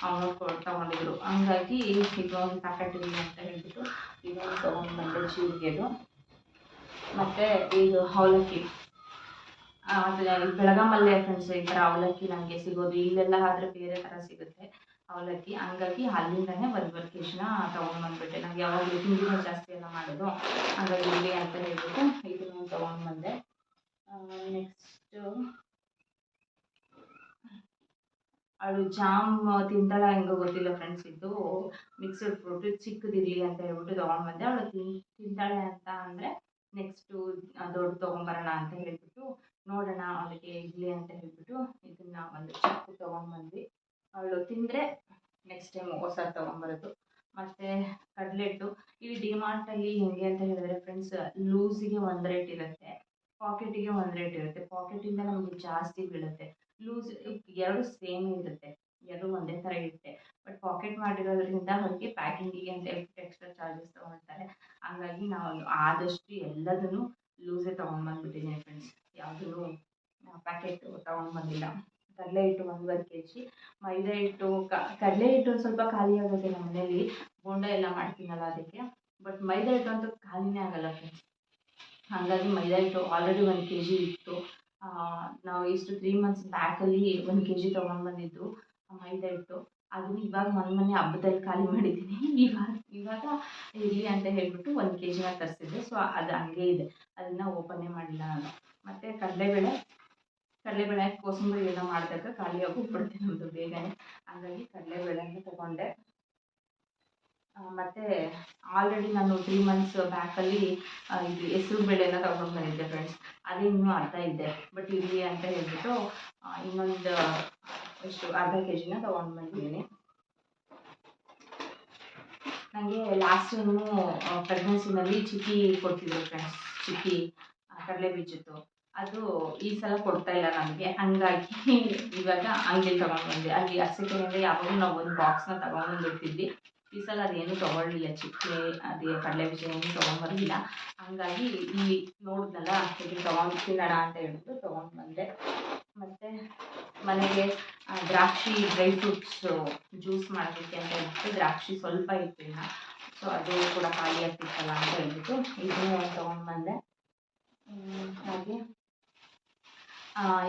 ಅಮೌಂಟ್ ತೊಗೊಂಡಿದ್ರು. ಹಂಗಾಗಿ ಇದೊಂದು ಪ್ಯಾಕೆಟ್ ಇರಲಿ ಅಂತ ಹೇಳ್ಬಿಟ್ಟು ಇದೊಂದು ತೊಗೊಂಡು ಬಂದೆ, ಜೀರಿಗೆದು. ಮತ್ತು ಇದು ಅವಲಕ್ಕಿ, ಬೆಳಗಾಮಲ್ಲೇ ಫ್ರೆಂಡ್ಸ್ ಈ ಥರ ಅವಲಕ್ಕಿ ನಮಗೆ ಸಿಗೋದು. ಇಲ್ಲೆಲ್ಲ ಆದರೆ ಬೇರೆ ಥರ ಸಿಗುತ್ತೆ ಅವಲಕ್ಕಿ. ಹಂಗಾಗಿ ಅಲ್ಲಿಂದನೇ 1 kg ತೊಗೊಂಡು ಬಂದುಬಿಟ್ಟೆ. ನನಗೆ ಯಾವಾಗಲೂ ತಿಂಡಿನ ಜಾಸ್ತಿ ಎಲ್ಲ ಮಾಡೋದು, ಹಂಗಾಗಿ ಇಲ್ಲಿ ಅಂತ ಹೇಳ್ಬಿಟ್ಟು ಇದನ್ನು ತೊಗೊಂಡು ಬಂದೆ. ನೆಕ್ಸ್ಟು ಅವಳು ಜಾಮ್ ತಿಂತಾಳ ಹೆಂಗೋ ಗೊತ್ತಿಲ್ಲ ಫ್ರೆಂಡ್ಸ್. ಇದು ಮಿಕ್ಸಡ್ ಫ್ರೂಟ್ ಚಿಕ್ಕದಿರಲಿ ಅಂತ ಹೇಳ್ಬಿಟ್ಟು ತೊಗೊಂಡು ಬಂದೆ. ಅವಳು ತಿಂತಾಳೆ ಅಂತ ಅಂದರೆ ನೆಕ್ಸ್ಟು ದೊಡ್ಡ ತೊಗೊಂಬರೋಣ ಅಂತ ಹೇಳ್ಬಿಟ್ಟು ನೋಡೋಣ ಅವಳಿಗೆ ಇರಲಿ ಅಂತ ಹೇಳ್ಬಿಟ್ಟು ಇದನ್ನು ಒಂದು ಚಿಕ್ಕ ತೊಗೊಂಡು ಬಂದ್ವಿ. ಅವಳು ತಿಂದರೆ ನೆಕ್ಸ್ಟ್ ಟೈಮ್ ಹೊಸ ತೊಗೊಂಬರೋದು. ಮತ್ತು ಕಡ್ಲೆಟ್ಟು ಇಲ್ಲಿ ಡಿಮಾರ್ಟಲ್ಲಿ ಹೆಂಗೆ ಅಂತ ಹೇಳಿದ್ರೆ ಫ್ರೆಂಡ್ಸ್, ಲೂಸಿಗೆ 1 ರೇಟ್ ಇರುತ್ತೆ, ಪಾಕೆಟಿಗೆ 1 ರೇಟ್ ಇರುತ್ತೆ. ಪಾಕೆಟಿಂದ ನಮಗೆ ಜಾಸ್ತಿ ಬೀಳುತ್ತೆ. ಲೂಸ್ 2 ಸೇಮ್ ಇರುತ್ತೆ, 2 ಒಂದೇ ಥರ ಇರುತ್ತೆ. ಬಟ್ ಪಾಕೆಟ್ ಮಾಡಿರೋದ್ರಿಂದ ಅವ್ರಿಗೆ ಪ್ಯಾಕಿಂಗಿಗೆ ಅಂತ ಹೇಳ್ಬಿಟ್ಟು ಎಕ್ಸ್ಟ್ರಾ ಚಾರ್ಜಸ್ ತೊಗೊಳ್ತಾರೆ. ಹಂಗಾಗಿ ನಾವು ಆದಷ್ಟು ಎಲ್ಲದನ್ನು ಲೂಸೇ ತೊಗೊಂಡು ಬಂದುಬಿಟ್ಟಿದ್ದೀನಿ ಫ್ರೆಂಡ್ಸ್. ಯಾವುದೂ ಪ್ಯಾಕೆಟ್ ತೊಗೊಂಡು ಬಂದಿಲ್ಲ. ಕಡಲೆ ಹಿಟ್ಟು 1 kg, ಮೈದಾ ಹಿಟ್ಟು ಕಡಲೆ ಹಿಟ್ಟು ಸ್ವಲ್ಪ ಖಾಲಿ ಆಗುತ್ತೆ ನಮ್ಮ ಮನೇಲಿ, ಬೋಂಡ ಎಲ್ಲ ಮಾಡ್ತೀನಲ್ಲ ಅದಕ್ಕೆ. ಬಟ್ ಮೈದಾ ಹಿಟ್ಟು ಅಂತೂ ಖಾಲಿನೇ ಆಗೋಲ್ಲ ಫ್ರೆಂಡ್ಸ್. ಹಾಗಾಗಿ ಮೈದಾ ಹಿಟ್ಟು ಆಲ್ರೆಡಿ 1 kg ಇತ್ತು. ನಾವು ಇಷ್ಟು 3 months ಬ್ಯಾಕಲ್ಲಿ 1 kg ತೊಗೊಂಡು ಬಂದಿದ್ದು ಮೈದಾ ಹಿಟ್ಟು. ಅದನ್ನು ಇವಾಗ ಮೊನ್ನೆ ಹಬ್ಬದಲ್ಲಿ ಖಾಲಿ ಮಾಡಿದ್ದೀನಿ. ಇವಾಗ ಇರಲಿ ಅಂತ ಹೇಳ್ಬಿಟ್ಟು 1 ಕೆ ಜಿನ ತರಿಸಿದ್ದೆ. ಸೊ ಅದು ಹಂಗೆ ಇದೆ, ಅದನ್ನು ಓಪನ್ನೇ ಮಾಡಿಲ್ಲ ನಾನು. ಮತ್ತು ಕಡಲೆಬೇಳೆ ಕೋಸಂಬರಿ ಎಲ್ಲ ಮಾಡಿದಾಗ ಖಾಲಿಯಾಗಿ ಹೋಗ್ಬಿಡುತ್ತೆ ನಮ್ಮದು ಬೇಗನೆ. ಹಾಗಾಗಿ ಕಡಲೆಬೇಳೆನ ತೊಗೊಂಡೆ. ಮತ್ತು ಆಲ್ರೆಡಿ ನಾನು 3 ಮಂತ್ಸ್ ಬ್ಯಾಕಲ್ಲಿ ಇದು ಹೆಸ್ರು ಬೇಳೆನ ತೊಗೊಂಡು ಬಂದಿದ್ದೆ ಫ್ರೆಂಡ್ಸ್. ಅದೇ ಇನ್ನೂ ಅರ್ಧ ಇದೆ, ಬಟ್ ಇರಲಿ ಅಂತ ಹೇಳ್ಬಿಟ್ಟು ಇನ್ನೊಂದು ಅರ್ಧ ಕೆ ಜಿನ ತೊಗೊಂಡು ಬಂದಿದ್ದೀನಿ. ನನಗೆ ಲಾಸ್ಟ್ ಟೈಮು ಪ್ರೆಗ್ನೆನ್ಸಿನಲ್ಲಿ ಚಿಕ್ಕಿ ಕೊಡ್ತಿದ್ರು ಫ್ರೆಂಡ್ಸ್, ಚಿಕ್ಕಿ ಕಡಲೆ ಬೀಜದ್ದು. ಅದು ಈ ಸಲ ಕೊಡ್ತಾಯಿಲ್ಲ ನಮಗೆ. ಹಂಗಾಗಿ ಇವಾಗ ಅಂಗಡಿಲಿ ತೊಗೊಂಡು ಬಂದೆ. ಅಲ್ಲಿ ಅರಸೀಕೆರೆಯಿಂದ ಯಾವಾಗಲೂ ನಾವು ಒಂದು ಬಾಕ್ಸ್ನ ತೊಗೊಂಡ್ಬಂದಿರ್ತಿದ್ವಿ. ಈ ಸಲ ಅದೇನು ತೊಗೊಳ್ಳಿಲ್ಲ, ಚಿಕ್ಕಿ ಅದೇ ಕಡಲೆ ಬೀಜ ಏನು ತೊಗೊಂಡ್ಬರಲಿಲ್ಲ. ಹಂಗಾಗಿ ಈ ನೋಡಿದ್ನಲ್ಲ, ಇದು ತೊಗೊಂಡು ತಿನ್ನೋಣ ಅಂತ ಹೇಳ್ಬಿಟ್ಟು ತೊಗೊಂಡು ಬಂದೆ. ಮತ್ತು ಮನೆಗೆ ದ್ರಾಕ್ಷಿ ಡ್ರೈ ಫ್ರೂಟ್ಸು ಜ್ಯೂಸ್ ಮಾಡೋದಕ್ಕೆ ಅಂತ ಹೇಳ್ಬಿಟ್ಟು ದ್ರಾಕ್ಷಿ ಸ್ವಲ್ಪ ಇಟ್ಟಿಲ್ಲ. ಸೊ ಅದು ಕೂಡ ಖಾಲಿ ಆಗ್ತಿತ್ತಲ್ಲ ಅಂತ ಹೇಳ್ಬಿಟ್ಟು ಇದನ್ನು ತೊಗೊಂಡು ಬಂದೆ. ಹಾಗೆ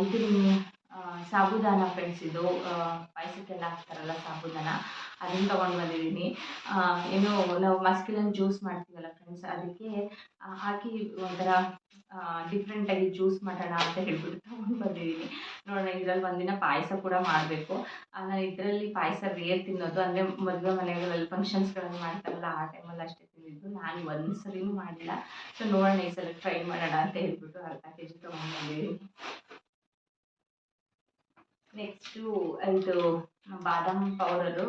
ಇದು ಸಾಬುದಾನ ಫ್ರೆಂಡ್ಸ್, ಇದು ಪಾಯಸಕ್ಕೆಲ್ಲ ಹಾಕ್ತಾರಲ್ಲ ಸಾಬುದಾನ, ಅದನ್ನು ತೊಗೊಂಡು ಬಂದಿದ್ದೀನಿ. ಏನು ನಾವು ಮಸ್ಕಿಲನ್ ಜ್ಯೂಸ್ ಮಾಡ್ತೀವಲ್ಲ ಫ್ರೆಂಡ್ಸ್, ಅದಕ್ಕೆ ಹಾಕಿ ಒಂಥರ ಡಿಫ್ರೆಂಟಾಗಿ ಜ್ಯೂಸ್ ಮಾಡೋಣ ಅಂತ ಹೇಳ್ಬಿಟ್ಟು ತೊಗೊಂಡು ಬಂದಿದ್ದೀನಿ. ನೋಡೋಣ, ಇದರಲ್ಲಿ ಒಂದಿನ ಪಾಯಸ ಕೂಡ ಮಾಡಬೇಕು. ನಾನು ಇದರಲ್ಲಿ ಪಾಯಸ ರೇರ್ ತಿನ್ನೋದು, ಅಂದರೆ ಮದುವೆ ಮನೆಗಳಲ್ಲಿ ಫಂಕ್ಷನ್ಸ್ಗಳಲ್ಲಿ ಮಾಡ್ತಾರಲ್ಲ ಆ ಟೈಮಲ್ಲಿ ಅಷ್ಟೇ ತಿಂದಿದ್ದು. ನಾನು ಒಂದು ಸರಿನೂ ಮಾಡಿಲ್ಲ. ಸೊ ನೋಡೋಣ, ಈ ಸಲ ಟ್ರೈ ಮಾಡೋಣ ಅಂತ ಹೇಳ್ಬಿಟ್ಟು ಅರ್ಧ ಕೆ ಜಿ ತೊಗೊಂಡು ಬಂದಿದ್ದೀನಿ. ನೆಕ್ಸ್ಟು ಇದು ಬಾದಾಮ್ ಪೌಡರು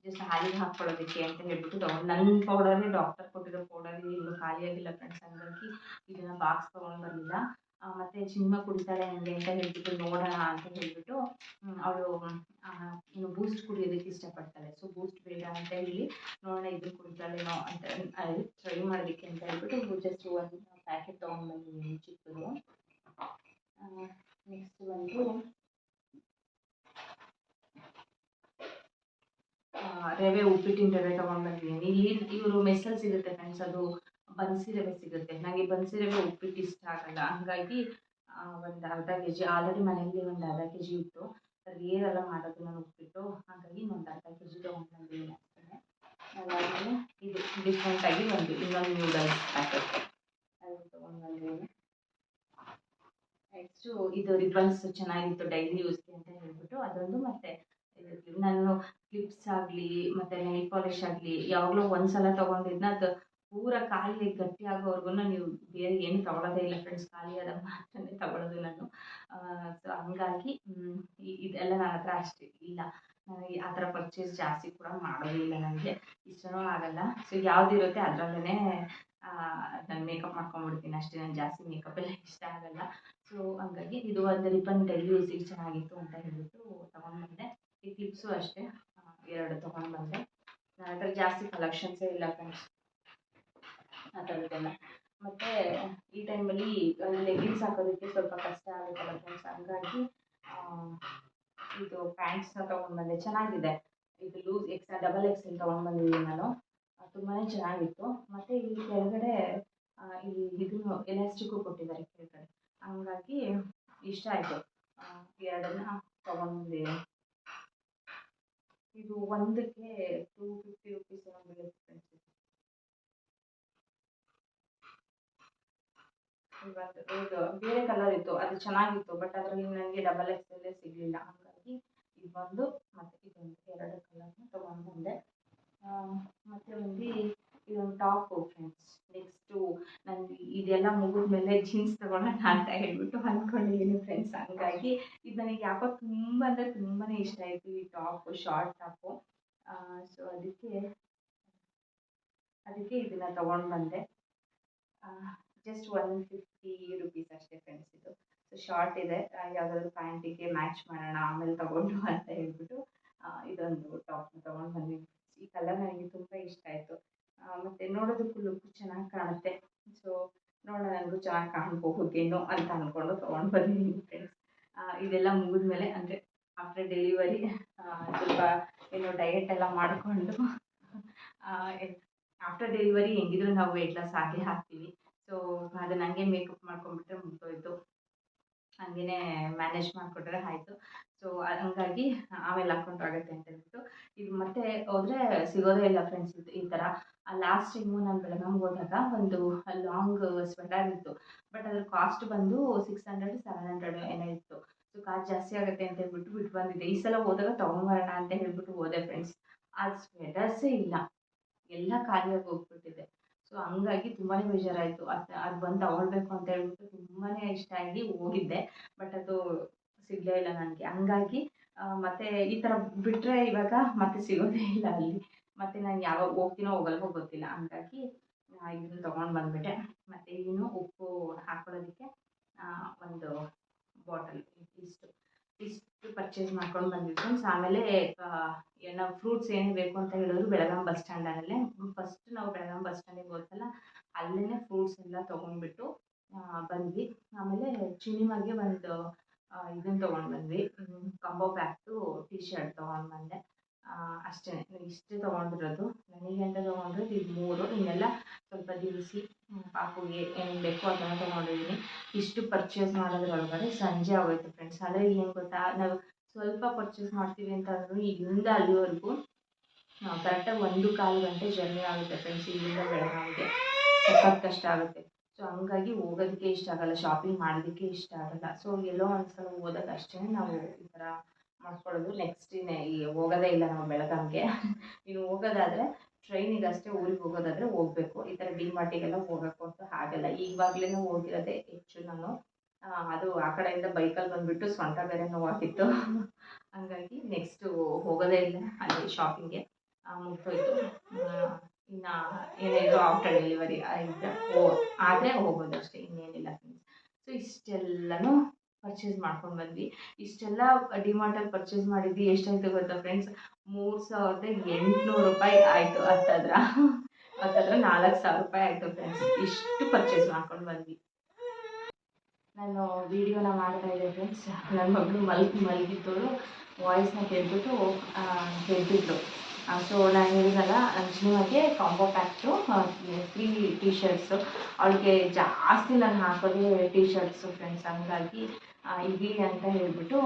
ಜಸ್ಟ್ ಹಾಲಿಗೆ ಹಾಕ್ಕೊಳ್ಳೋದಕ್ಕೆ ಅಂತ ಹೇಳ್ಬಿಟ್ಟು ತೊಗೊಂಡು, ನನ್ನ ಪೌಡರೇ ಡಾಕ್ಟರ್ ಕೊಟ್ಟಿರೋ ಪೌಡರ್ ಇನ್ನೂ ಖಾಲಿಯಾಗಿಲ್ಲ ಫ್ರೆಂಡ್ಸ್. ಹಂಗಾಗಿ ಇದನ್ನು ಬಾಕ್ಸ್ ತೊಗೊಂಡು ಬಂದಿಲ್ಲ. ಮತ್ತು ಚಿನ್ನ ಕುಡಿತಾಳೆ ನನಗೆ ಅಂತ ಹೇಳ್ಬಿಟ್ಟು ನೋಡೋಣ ಅಂತ ಹೇಳ್ಬಿಟ್ಟು ಅವಳು ಇನ್ನು ಬೂಸ್ಟ್ ಕುಡಿಯೋದಕ್ಕೆ ಇಷ್ಟಪಡ್ತಾಳೆ. ಸೊ ಬೂಸ್ಟ್ ಬೇಡ ಅಂತ ಹೇಳಿ ನೋಡೋಣ ಇದನ್ನು ಕುಡಿತಾಳೇನೋ ಅಂತ ಟ್ರೈ ಮಾಡೋದಕ್ಕೆ ಅಂತ ಹೇಳ್ಬಿಟ್ಟು ಜಸ್ಟ್ ಒಂದು ಪ್ಯಾಕೆಟ್ ತೊಗೊಂಡು ಬಂದಿದ್ದೀನಿ ಚಿಕ್ಕದು. ನೆಕ್ಸ್ಟ್ ಬಂದು ರವೆ, ಉಪ್ಪಿಟ್ಟಿನ ರವೆ ತೊಗೊಂಡು ಬಂದಿದ್ದೀನಿ. ಇಲ್ಲಿ ಇವರು ಮೆಸ್ಸಲ್ಲಿ ಸಿಗುತ್ತೆ ಫ್ರೆಂಡ್ಸ್, ಅದು ಬನ್ಸಿ ರವೆ ಸಿಗುತ್ತೆ. ನನಗೆ ಬನ್ಸಿ ರವೆ ಉಪ್ಪಿಟ್ಟು ಇಷ್ಟ ಆಗಲ್ಲ. ಹಂಗಾಗಿ ಒಂದು ಅರ್ಧ ಕೆ ಜಿ, ಆಲ್ರೆಡಿ ಮನೆಯಲ್ಲಿ ಒಂದು ಅರ್ಧ ಕೆ ಜಿ ಇತ್ತು. ರೇರೆಲ್ಲ ಮಾಡೋದು ನಾನು ಉಪ್ಪಿಟ್ಟು, ಹಾಗಾಗಿ ಇನ್ನೊಂದು ಅರ್ಧ ಕೆ ಜಿ ತೊಗೊಂಡು ಬಂದಿದ್ದೀನಿ ಅಷ್ಟೇ. ಅದಾದಮೇಲೆ ಇದು ಡಿಫ್ರೆಂಟಾಗಿ ಇನ್ನೊಂದು ನೂಡಲ್ಸ್ ಪ್ಯಾಕೆಟ್ ಅದು ತೊಗೊಂಡು ಬಂದಿದ್ದೀನಿ. ನೆಕ್ಸ್ಟು ಇದು ರಿಬ್ಬನ್ಸ್ ಚೆನ್ನಾಗಿತ್ತು ಡೈಲಿ ಯೂಸ್ಗೆ ಅಂತ ಹೇಳ್ಬಿಟ್ಟು ಅದೊಂದು. ಮತ್ತು ನಾನು ಕ್ಲಿಪ್ಸ್ ಆಗಲಿ ಮತ್ತು ನೈಲ್ ಪಾಲಿಶ್ ಆಗಲಿ ಯಾವಾಗಲೂ ಒಂದು ಸಲ ತೊಗೊಂಡಿದ್ದನ್ನ ಅದು ಪೂರ ಖಾಲಿ ಗಟ್ಟಿ ಆಗೋವರೆಗೂ ನೀವು ಬೇರೆ ಏನು ತೊಗೊಳೋದೇ ಇಲ್ಲ ಫ್ರೆಂಡ್ಸ್. ಖಾಲಿ ಆದಾಗ ಮಾತ್ರನೇ ತೊಗೊಳ್ಳೋದು ನಾನು. ಸೊ ಹಂಗಾಗಿ ಇದೆಲ್ಲ ನನ್ನ ಹತ್ರ ಅಷ್ಟೇ ಇಲ್ಲ. ನನಗೆ ಆ ಥರ ಪರ್ಚೇಸ್ ಜಾಸ್ತಿ ಕೂಡ ಮಾಡೋದಿಲ್ಲ, ನನಗೆ ಇಷ್ಟನೂ ಆಗಲ್ಲ. ಸೊ ಯಾವುದಿರುತ್ತೆ ಅದರಲ್ಲೇ ನಾನು ಮೇಕಪ್ ಮಾಡ್ಕೊಂಡ್ಬಿಡ್ತೀನಿ ಅಷ್ಟೇ. ನಾನು ಜಾಸ್ತಿ ಮೇಕಪ್ ಎಲ್ಲ ಇಷ್ಟ ಆಗಲ್ಲ. ಸೊ ಹಂಗಾಗಿ ಇದು ಒಂದು ರಿಬ್ಬನ್ ಡೈಲಿ ಯೂಸಿಗೆ ಚೆನ್ನಾಗಿತ್ತು ಅಂತ ಹೇಳ್ಬಿಟ್ಟು ತೊಗೊಂಡು ಬಂದೆ. ಈ ಕ್ಲಿಪ್ಸು ಅಷ್ಟೇ 2 ತೊಗೊಂಡು ಬಂದೆ. ನನ್ನ ಹತ್ರ ಜಾಸ್ತಿ ಕಲೆಕ್ಷನ್ಸೇ ಇಲ್ಲ ಫ್ರೆಂಡ್ಸ್ ಆ ಥರದ್ದೆಲ್ಲ. ಮತ್ತು ಈ ಟೈಮಲ್ಲಿ ಲೆಗ್ಗಿನ್ಸ್ ಹಾಕೋದಕ್ಕೆ ಸ್ವಲ್ಪ ಕಷ್ಟ ಆಗುತ್ತಲ್ಲ ಫ್ರೆಂಡ್ಸ್, ಹಂಗಾಗಿ ಇದು ಪ್ಯಾಂಟ್ಸ್ನ ತೊಗೊಂಡು ಬಂದೆ. ಚೆನ್ನಾಗಿದೆ ಇದು, ಲೂಸ್ ಡಬಲ್ ಎಕ್ಸೆಲ್ ತೊಗೊಂಡು ಬಂದಿದ್ದೀನಿ ನಾನು. ತುಂಬಾ ಚೆನ್ನಾಗಿತ್ತು. ಮತ್ತು ಇಲ್ಲಿ ಕೆಳಗಡೆ ಇಲ್ಲಿ ಇದನ್ನು ಎಲಾಸ್ಟಿಕ್ಕು ಕೊಟ್ಟಿದ್ದಾರೆ ಕೆಳಗಡೆ, ಹಂಗಾಗಿ ಇಷ್ಟ ಆಯಿತು. 2 ತೊಗೊಂಡಿದ್ದೀನಿ. ಇದು ಒಂದಕ್ಕೆ 250 ರುಪೀಸ್ ಏನೋ ಬೀಳುತ್ತೆ ಫ್ರೆಂಡ್ಸ್. ಇದು ಬೇರೆ ಕಲರ್ ಇತ್ತು, ಅದು ಚೆನ್ನಾಗಿತ್ತು, ಬಟ್ ಅದರಲ್ಲಿ ನನಗೆ ಡಬಲ್ ಎಕ್ಸೆಲ್ಲೇ ಸಿಗಲಿಲ್ಲ. ಹಾಗಾಗಿ ಇದೊಂದು ಮತ್ತು ಇದೊಂದು 2 ಕಲರ್ನ ತೊಗೊಂಡು ಬಂದೆ. ಮತ್ತು ಇದೊಂದು ಟಾಪು ಫ್ರೆಂಡ್ಸ್. ನೆಕ್ಸ್ಟು ನನಗೆ ಇದೆಲ್ಲ ಮುಗಿದ್ಮೇಲೆ ಜೀನ್ಸ್ ತೊಗೊಳ್ಳೋಣ ಅಂತ ಹೇಳ್ಬಿಟ್ಟು ಅಂದ್ಕೊಂಡಿದ್ದೀನಿ ಫ್ರೆಂಡ್ಸ್. ಹಂಗಾಗಿ ಇದು ನನಗೆ ಯಾಕೋ ತುಂಬ ಅಂದರೆ ತುಂಬಾ ಇಷ್ಟ ಆಯಿತು ಈ ಟಾಪು, ಶಾರ್ಟ್ ಟಾಪು. ಸೊ ಅದಕ್ಕೆ ಇದನ್ನು ತೊಗೊಂಡು ಬಂದೆ. ಜಸ್ಟ್ 150 ರುಪೀಸ್ ಅಷ್ಟೇ ಫ್ರೆಂಡ್ಸ್ ಇದು. ಸೊ ಶಾರ್ಟ್ ಇದೆ, ಯಾವುದಾದ್ರೂ ಪ್ಯಾಂಟಿಗೆ ಮ್ಯಾಚ್ ಮಾಡೋಣ ಆಮೇಲೆ ತೊಗೊಂಡು ಅಂತ ಹೇಳ್ಬಿಟ್ಟು ಇದೊಂದು ಟಾಪ್ನ ತೊಗೊಂಡು ಬಂದಿದ್ದೀನಿ. ಈ ಕಲರ್ ನನಗೆ ತುಂಬ ಇಷ್ಟ ಆಯಿತು. ಮತ್ತು ನೋಡೋದಕ್ಕೂ ಲುಕ್ ಚೆನ್ನಾಗಿ ಕಾಣುತ್ತೆ. ಸೊ ನೋಡೋಣ, ನನಗೂ ಚೆನ್ನಾಗಿ ಕಾಣಬಹುದೇನೋ ಅಂತ ಅಂದ್ಕೊಂಡು ತೊಗೊಂಡು ಬಂದಿದ್ದೀನಿ ಫ್ರೆಂಡ್ಸ್. ಇದೆಲ್ಲ ಮುಗಿದ್ಮೇಲೆ ಅಂದರೆ ಆಫ್ಟರ್ ಡೆಲಿವರಿ ಸ್ವಲ್ಪ ಏನು ಡಯಟ್ ಎಲ್ಲ ಮಾಡಿಕೊಂಡು ಆಫ್ಟರ್ ಡೆಲಿವರಿ ಹೆಂಗಿದ್ರು ನಾವು ವೆಯ್ಟ್ ಲಾಸ್ ಆಗೇ ಆಗ್ತೀವಿ. ಸೊ ಅದನ್ನು ಹಂಗೆ ಮೇಕಪ್ ಮಾಡ್ಕೊಂಡ್ಬಿಟ್ರೆ ಮುಗಿದೋಯ್ತು, ಹಂಗೇ ಮ್ಯಾನೇಜ್ ಮಾಡಿಕೊಟ್ರೆ ಆಯಿತು. ಸೊ ಹಂಗಾಗಿ ಆಮೇಲೆ ಹಾಕೊಂಡ್ರಾಗತ್ತೆ ಅಂತ ಹೇಳ್ಬಿಟ್ಟು ಇದು ಮತ್ತೆ ಹೋದ್ರೆ ಸಿಗೋದೇ ಇಲ್ಲ ಫ್ರೆಂಡ್ಸ್ ಈ ಥರ. ಲಾಸ್ಟ್ ಟೈಮು ನಾನು ಬೆಳಗಾಂಗೆ ಹೋದಾಗ ಒಂದು ಲಾಂಗ್ ಸ್ವೆಟರ್ ಇತ್ತು. ಬಟ್ ಅದ್ರ ಕಾಸ್ಟ್ ಬಂದು 600 700 ಏನೋ ಇತ್ತು. ಸೊ ಕಾಸ್ಟ್ ಜಾಸ್ತಿ ಆಗುತ್ತೆ ಅಂತ ಹೇಳ್ಬಿಟ್ಟು ಬಿಟ್ಟು ಬಂದಿದ್ದೆ. ಈ ಸಲ ಹೋದಾಗ ತೊಗೊಂಬರೋಣ ಅಂತ ಹೇಳ್ಬಿಟ್ಟು ಹೋದೆ ಫ್ರೆಂಡ್ಸ್. ಆ ಸ್ವೆಟರ್ಸೇ ಇಲ್ಲ, ಎಲ್ಲ ಖಾಲಿಯಾಗಿ ಹೋಗ್ಬಿಟ್ಟಿದೆ. ಸೊ ಹಂಗಾಗಿ ತುಂಬಾ ಬೇಜಾರಾಯಿತು. ಅದು ಬಂದು ತಗೊಳ್ಬೇಕು ಅಂತ ಹೇಳ್ಬಿಟ್ಟು ತುಂಬಾ ಇಷ್ಟ ಆಗಿ ಹೋಗಿದ್ದೆ. ಬಟ್ ಅದು ಸಿಗಲೇ ಇಲ್ಲ ನನಗೆ. ಹಂಗಾಗಿ ಮತ್ತೆ ಈ ಥರ ಬಿಟ್ಟರೆ ಇವಾಗ ಮತ್ತೆ ಸಿಗೋದೇ ಇಲ್ಲ ಅಲ್ಲಿ. ಮತ್ತು ನಾನು ಯಾವಾಗ ಹೋಗ್ತೀನೋ ಹೋಗಲ್ವೋ ಗೊತ್ತಿಲ್ಲ. ಹಂಗಾಗಿ ಇದನ್ನು ತೊಗೊಂಡು ಬಂದುಬಿಟ್ಟೆ. ಮತ್ತು ಇನ್ನು ಉಪ್ಪು ಹಾಕೊಳ್ಳೋದಕ್ಕೆ ಒಂದು ಬಾಟಲ್ ಇಷ್ಟು ಪರ್ಚೇಸ್ ಮಾಡ್ಕೊಂಡು ಬಂದಿದ್ದೆ ಫ್ರೆಂಡ್ಸ್. ಆಮೇಲೆ ನಾವು ಫ್ರೂಟ್ಸ್ ಏನು ಬೇಕು ಅಂತ ಹೇಳಿದ್ರು ಬೆಳಗಾಂ ಬಸ್ ಸ್ಟ್ಯಾಂಡಲ್ಲೇ. ಫಸ್ಟ್ ನಾವು ಬೆಳಗಾಂ ಬಸ್ ಸ್ಟ್ಯಾಂಡಿಗೆ ಹೋದ್ವಲ್ಲ, ಅಲ್ಲೇ ಫ್ರೂಟ್ಸ್ ಎಲ್ಲ ತೊಗೊಂಡ್ಬಿಟ್ಟು ಬಂದ್ವಿ. ಆಮೇಲೆ ಚಿನಿಮಾಗೆ ಒಂದು ಇದನ್ನು ತೊಗೊಂಡು ಬಂದ್ವಿ, ಕಾಂಬೋ ಪ್ಯಾಕ್ದು ಟೀ ಶರ್ಟ್ ತೊಗೊಂಡು ಬಂದೆ. ಅಷ್ಟೇ, ಇಷ್ಟೇ ತೊಗೊಂಡಿರೋದು. ನನಗೆ ಅಂತ ತೊಗೊಂಡಿರೋದು ಇದು 3. ಇನ್ನೆಲ್ಲ ಸ್ವಲ್ಪ ದಿನಸಿ ಪಾಪುಗೆ ಏನು ಬೇಕೋ ಅದನ್ನು ತೊಗೊಂಡಿದ್ದೀನಿ. ಇಷ್ಟು ಪರ್ಚೇಸ್ ಮಾಡೋದ್ರೊಳಗಡೆ ಸಂಜೆ ಆಗೋಯ್ತು ಫ್ರೆಂಡ್ಸ್. ಆದರೆ ಏನು ಗೊತ್ತಾ, ನಾವು ಸ್ವಲ್ಪ ಪರ್ಚೇಸ್ ಮಾಡ್ತೀವಿ ಅಂತ ಅಂದರೂ ಇಲ್ಲಿಂದ ಅಲ್ಲಿವರೆಗೂ ಕರೆಕ್ಟಾಗಿ 1.25 ಗಂಟೆ ಜರ್ನಿ ಆಗುತ್ತೆ ಫ್ರೆಂಡ್ಸ್. ಇಲ್ಲಿಂದ ಬೆಳಗಾವಿಗೆ ಸಖತ್ ಕಷ್ಟ ಆಗುತ್ತೆ. ಸೊ ಹಂಗಾಗಿ ಹೋಗೋದಕ್ಕೆ ಇಷ್ಟ ಆಗಲ್ಲ, ಶಾಪಿಂಗ್ ಮಾಡೋದಕ್ಕೆ ಇಷ್ಟ ಆಗಲ್ಲ. ಸೊ ಎಲ್ಲೋ ಒಂದು ಸಲ ಹೋದಾಗ ಅಷ್ಟೇ ನಾವು ಈ ಥರ ಮಾಡ್ಕೊಳ್ಳೋದು. ನೆಕ್ಸ್ಟ್ ಹೋಗೋದೇ ಇಲ್ಲ ನಾವು ಬೆಳಗಾವಿಗೆ. ಇನ್ನು ಹೋಗೋದಾದರೆ ಟ್ರೈನಿಗೆ ಅಷ್ಟೇ, ಊರಿಗೆ ಹೋಗೋದಾದರೆ ಹೋಗಬೇಕು. ಈ ಥರ ಡಿ-ಮಾರ್ಟಿಗೆಲ್ಲ ಹೋಗಬೇಕು ಅಂತ ಆಗಲ್ಲ. ಈವಾಗಲೇ ಹೋಗಿರೋದೇ ಹೆಚ್ಚು ನಾನು. ಅದು ಆ ಕಡೆಯಿಂದ ಬೈಕಲ್ಲಿ ಬಂದುಬಿಟ್ಟು ಸೊಂಟ ಬೇರೆ ನೋವಾಗಿತ್ತು. ಹಂಗಾಗಿ ನೆಕ್ಸ್ಟು ಹೋಗೋದೇ ಇಲ್ಲ ಅಲ್ಲಿ ಶಾಪಿಂಗ್ಗೆ. ಮುಗ್ದೋಯ್ತು. ಇನ್ನು ಏನಾದರೂ ಆಫ್ಟರ್ ಡೆಲಿವರಿ ಆದರೆ ಹೋಗೋದು ಅಷ್ಟೇ, ಇನ್ನೇನಿಲ್ಲ ಫ್ರೆಂಡ್ಸ್. ಸೊ ಇಷ್ಟೆಲ್ಲನೂ ಪರ್ಚೇಸ್ ಮಾಡ್ಕೊಂಡು ಬಂದ್ವಿ. ಇಷ್ಟೆಲ್ಲ ಡಿಮಾರ್ಟಲ್ಲಿ ಪರ್ಚೇಸ್ ಮಾಡಿದ್ವಿ. ಎಷ್ಟಾಯಿತು ಗೊತ್ತಾ ಫ್ರೆಂಡ್ಸ್? 3800 ರೂಪಾಯಿ ಆಯಿತು. ಹತ್ತತ್ರ 4000 ರೂಪಾಯಿ ಆಯಿತು ಫ್ರೆಂಡ್ಸ್. ಇಷ್ಟು ಪರ್ಚೇಸ್ ಮಾಡ್ಕೊಂಡು ಬಂದ್ವಿ. ನಾನು ವೀಡಿಯೋನ ಮಾಡ್ತಾಯಿದ್ದೆ ಫ್ರೆಂಡ್ಸ್. ನನ್ನ ಮಗಳು ಮಲಗಿದ್ದವಳು ವಾಯ್ಸ್ನ ಕೇಳಿಬಿಟ್ಟು ಕೇಳ್ತಿದ್ಳು. ಸೊ ನಾನು ಹೇಳಿದ್ನಲ್ಲ, ಚಿನಿಮಾಗೆ ಕಾಂಬೋ ಪ್ಯಾಕ್ಟು 3 ಟೀ ಶರ್ಟ್ಸು. ಅವಳಿಗೆ ಜಾಸ್ತಿ ನಾನು ಹಾಕೋದೇ ಟೀ ಶರ್ಟ್ಸು ಫ್ರೆಂಡ್ಸ್. ಹಂಗಾಗಿ ಇರಲಿ ಅಂತ ಹೇಳ್ಬಿಟ್ಟು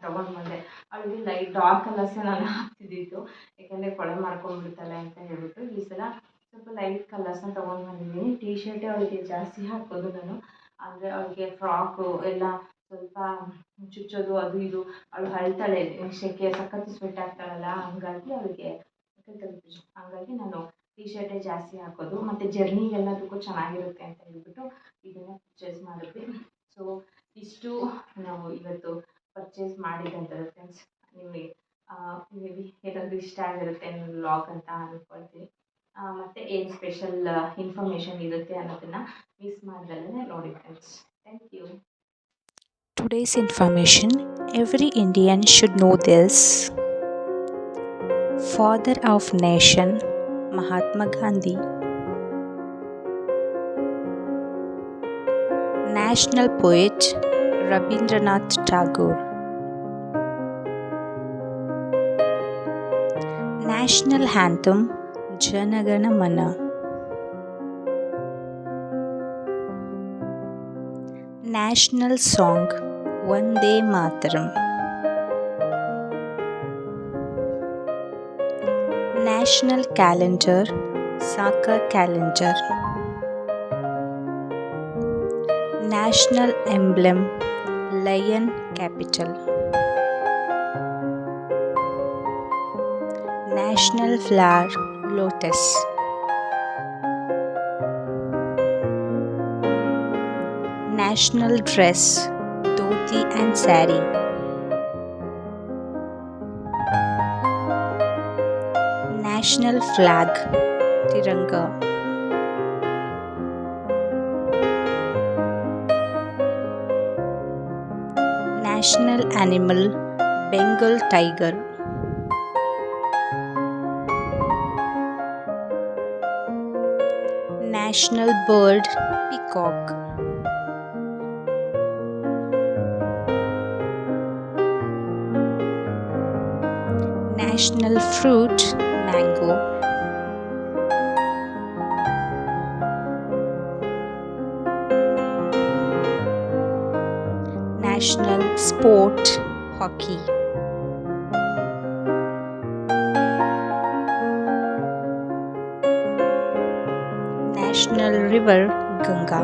ತೊಗೊಂಡು ಬಂದೆ. ಅವಳಿಗೆ ಲೈಟ್ ಡಾರ್ಕ್ ಕಲರ್ಸೇ ನಾನು ಹಾಕ್ತಿದ್ದಿದ್ದು, ಯಾಕೆಂದರೆ ಕೊಳೆ ಮಾಡ್ಕೊಂಡ್ಬಿಡ್ತಾಳೆ ಅಂತ ಹೇಳ್ಬಿಟ್ಟು. ಈ ಸಲ ಸ್ವಲ್ಪ ಲೈಟ್ ಕಲರ್ಸ್ನ ತೊಗೊಂಡು ಬಂದಿದ್ದೀನಿ. ಟೀ ಶರ್ಟೇ ಅವಳಿಗೆ ಜಾಸ್ತಿ ಹಾಕೋದು ನಾನು. ಅಂದರೆ ಅವಳಿಗೆ ಫ್ರಾಕು ಎಲ್ಲ ಸ್ವಲ್ಪ ಚುಚ್ಚೋದು ಅದು ಇದು. ಅವಳು ಅಳ್ತಾಳೆ, ಸೆಕೆ ಸಖತ್ತು ಸ್ವೆಟ್ ಆಗ್ತಾಳಲ್ಲ, ಹಂಗಾಗಿ ಅವಳಿಗೆ ಹಂಗಾಗಿ ನಾನು ಟೀ ಶರ್ಟೇ ಜಾಸ್ತಿ ಹಾಕೋದು. ಮತ್ತು ಜರ್ನಿಗೆಲ್ಲದಕ್ಕೂ ಚೆನ್ನಾಗಿರುತ್ತೆ ಅಂತ ಹೇಳ್ಬಿಟ್ಟು ಇದನ್ನು ಪರ್ಚೇಸ್ ಮಾಡಿದ್ವಿ. ಸೊ ಇಷ್ಟು ನಾವು ಇವತ್ತು ಪರ್ಚೇಸ್ ಮಾಡಿದಂಥದ್ದು ಫ್ರೆಂಡ್ಸ್. ನಿಮಗೆ ಮೇ ಬಿ ಏನಾದರೂ ಇಷ್ಟ ಆಗಿರುತ್ತೆ ನನ್ನ ವ್ಲಾಗ್ ಅಂತ ಅಂದ್ಕೊಳ್ತೀನಿ. ಮತ್ತು ಏನು ಸ್ಪೆಷಲ್ ಇನ್ಫಾರ್ಮೇಷನ್ ಇರುತ್ತೆ ಅನ್ನೋದನ್ನು ಮಿಸ್ ಮಾಡ್ದಲೇ ನೋಡಿ friends. Thank you. Today's information, every Indian should know this. Father of nation, Mahatma Gandhi. National poet, Rabindranath Tagore. National anthem, Jana Gana Mana. National song, Vande Mataram. National calendar, Saka calendar. National emblem, Lion capital. National flower, lotus. National dress, dhoti and sari. National flag, Tiranga. National animal, Bengal tiger. National bird, peacock. National fruit, mango. National sport, hockey. National river Ganga.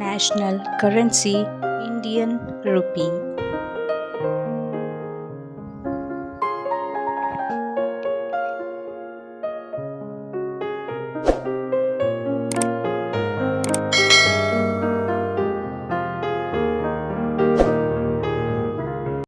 National currency Indian rupee.